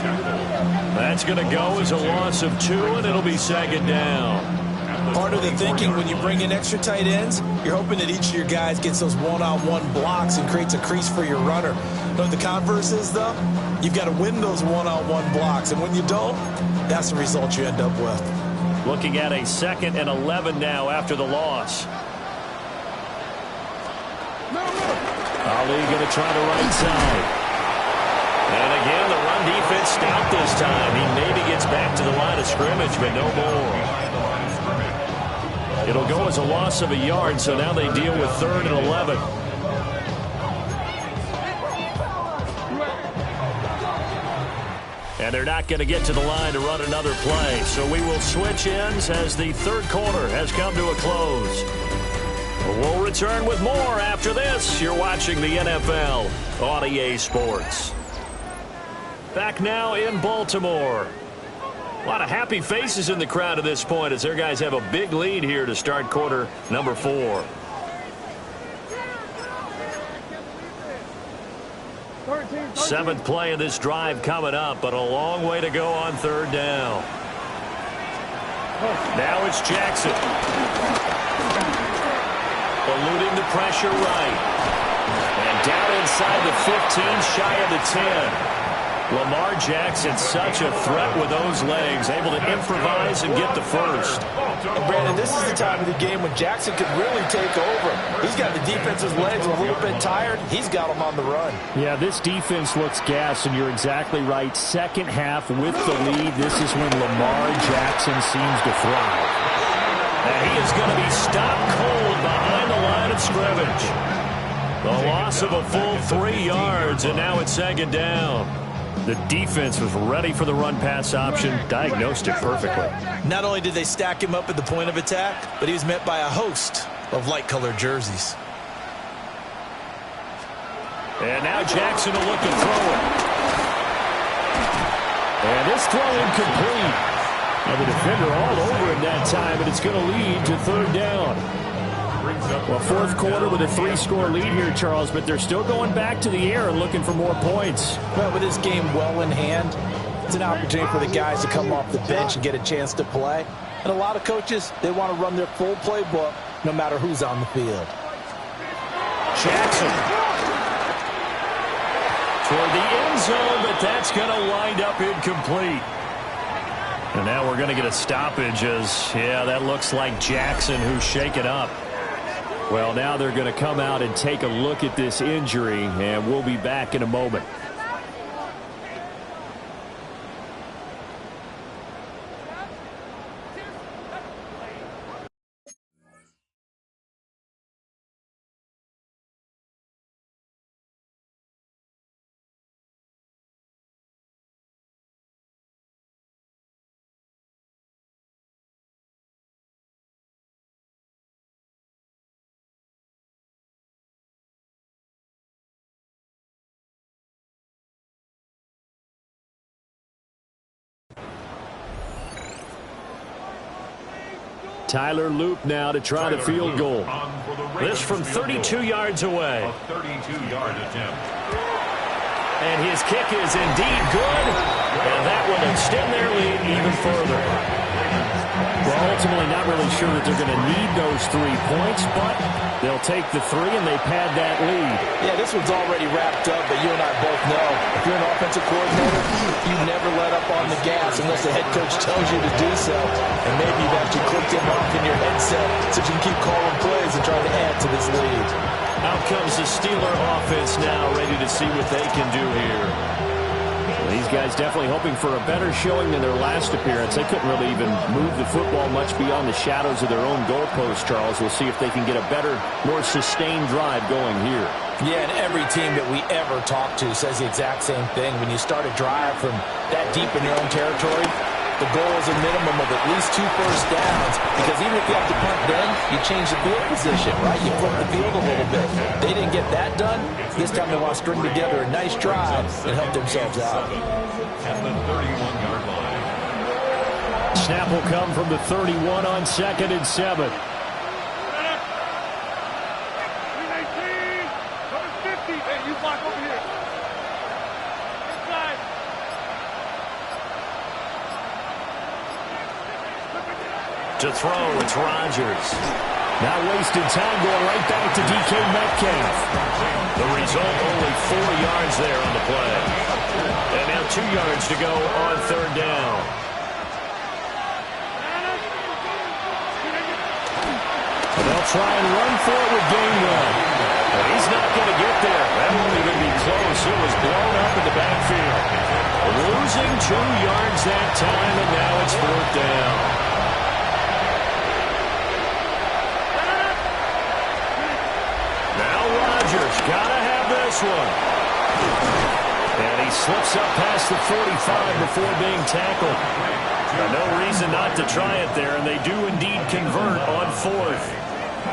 That's going to go as a loss of 2, and it'll be second down. Part of the thinking when you bring in extra tight ends, you're hoping that each of your guys gets those one-on-one blocks and creates a crease for your runner. You know what the converse is, though? You've got to win those one-on-one blocks, and when you don't, that's the result you end up with. Looking at a 2nd and 11 now after the loss. Ali going to try the right side. And again, the run defense stout this time. He maybe gets back to the line of scrimmage, but no more. It'll go as a loss of a yard, so now they deal with 3rd and 11. And they're not going to get to the line to run another play, so we will switch ends as the third quarter has come to a close. We'll return with more after this. You're watching the NFL on EA Sports. Back now in Baltimore. A lot of happy faces in the crowd at this point as their guys have a big lead here to start quarter number 4. Seventh play of this drive coming up, but a long way to go on 3rd down. Now it's Jackson. Eluding the pressure right. And down inside the 15, shy of the 10. Lamar Jackson, such a threat with those legs, able to improvise and get the first. And Brandon, this is the time of the game when Jackson could really take over. He's got the defense's legs a little bit tired. He's got them on the run. Yeah, this defense looks gassed, and you're exactly right. Second half with the lead, this is when Lamar Jackson seems to thrive. And he is going to be stopped cold behind the line of scrimmage. The loss of a full 3 yards, and now it's second down. The defense was ready for the run-pass option, diagnosed it perfectly. Not only did they stack him up at the point of attack, but he was met by a host of light-colored jerseys. And now Jackson will look to throw it. And this throw incomplete. Now the defender all over him that time, and it's going to lead to 3rd down. Well, 4th quarter with a 3-score lead here, Charles, but they're still going back to the air and looking for more points. Well, with this game well in hand, it's an opportunity for the guys to come off the bench and get a chance to play. And a lot of coaches, they want to run their full playbook no matter who's on the field. Jackson. Toward the end zone, but that's going to wind up incomplete. And now we're going to get a stoppage as, yeah, that looks like Jackson who's shaken up. Well, now they're going to come out and take a look at this injury, and we'll be back in a moment. Tyler Loop now to try the field goal. This from 32 yards away. A 32-yard attempt. And his kick is indeed good. And that will extend their lead even further. Well, ultimately not really sure that they're going to need those 3 points, but they'll take the 3 and they pad that lead. Yeah, this one's already wrapped up, but you and I both know if you're an offensive coordinator, you never let up on the gas unless the head coach tells you to do so. And maybe you've actually clicked him off in your headset so you can keep calling plays and trying to add to this lead. Out comes the Steeler offense now, ready to see what they can do here. These guys definitely hoping for a better showing than their last appearance. They couldn't really even move the football much beyond the shadows of their own goalpost, Charles. We'll see if they can get a better, more sustained drive going here. Yeah, and every team that we ever talk to says the exact same thing. When you start a drive from that deep in your own territory, the goal is a minimum of at least 2 first downs, because even if you have to punt then, you change the field position, right? You flip the field a little bit. They didn't get that done. This time they want to string together a nice drive and help themselves out. At the 31-yard line. Snap will come from the 31 on 2nd and 7. To throw, it's Rodgers. Not wasting time, going right back to DK Metcalf. The result, only 4 yards there on the play. And now 2 yards to go on 3rd down. And they'll try and run for it with Gainwell. But he's not going to get there. That won't even be close. It was blown up in the backfield. Losing 2 yards that time, and now it's 4th down. Gotta have this one. And he slips up past the 45 before being tackled. No reason not to try it there, and they do indeed convert on 4th.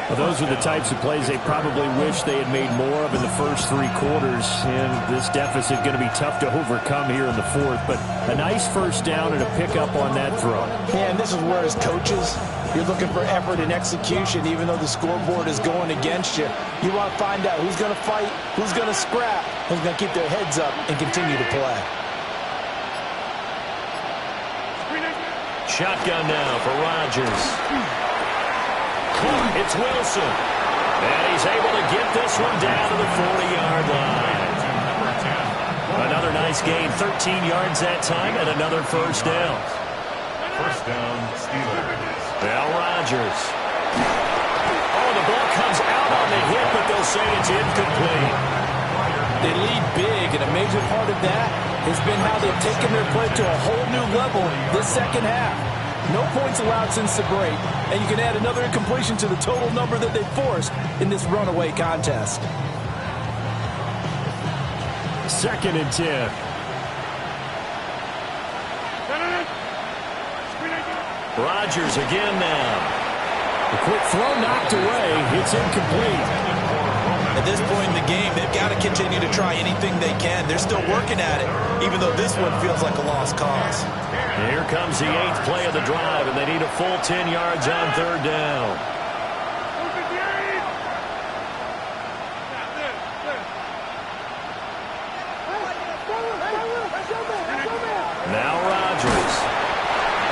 Well, those are the types of plays they probably wish they had made more of in the first 3 quarters, and this deficit going to be tough to overcome here in the 4th. But a nice first down and a pickup on that throw. Yeah, and this is where, as coaches, you're looking for effort and execution, even though the scoreboard is going against you. You want to find out who's going to fight, who's going to scrap, who's going to keep their heads up and continue to play. Shotgun now for Rodgers. It's Wilson. And he's able to get this one down to the 40-yard line. Another nice gain, 13 yards that time, and another first down. First down, Steelers. Now Rodgers. Oh, the ball comes out on the hit, but they'll say it's incomplete. They lead big, and a major part of that has been how they've taken their play to a whole new level this second half. No points allowed since the break, and you can add another incompletion to the total number that they forced in this runaway contest. 2nd and 10. Rodgers again now. The quick throw knocked away. It's incomplete. At this point in the game, they've got to continue to try anything they can. They're still working at it, even though this one feels like a lost cause. Here comes the 8th play of the drive, and they need a full 10 yards on 3rd down. Now Rodgers.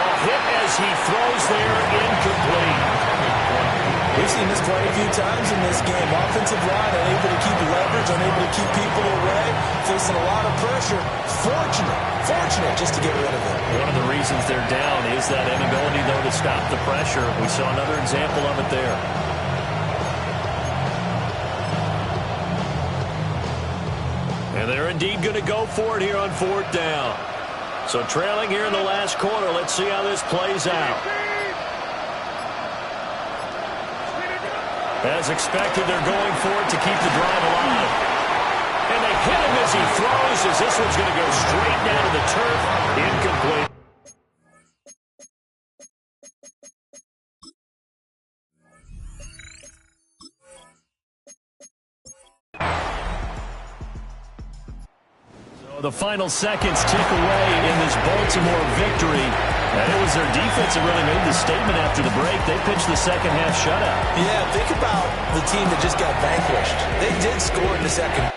A hit as he throws there, incomplete. We've seen this quite a few times in this game. Offensive line unable to keep leverage, unable to keep people away, facing a lot of pressure. Fortunate just to get rid of it. One of the reasons they're down is that inability, though, to stop the pressure. We saw another example of it there. And they're indeed going to go for it here on 4th down. So trailing here in the last quarter, let's see how this plays out. As expected, they're going for it to keep the drive alive. And they hit him as he throws, as this one's going to go straight down to the turf. Incomplete. So the final seconds tick away in this Baltimore victory. And it was their defense that really made the statement after the break. They pitched the second half shutout. Yeah, think about the team that just got vanquished. They did score in the second.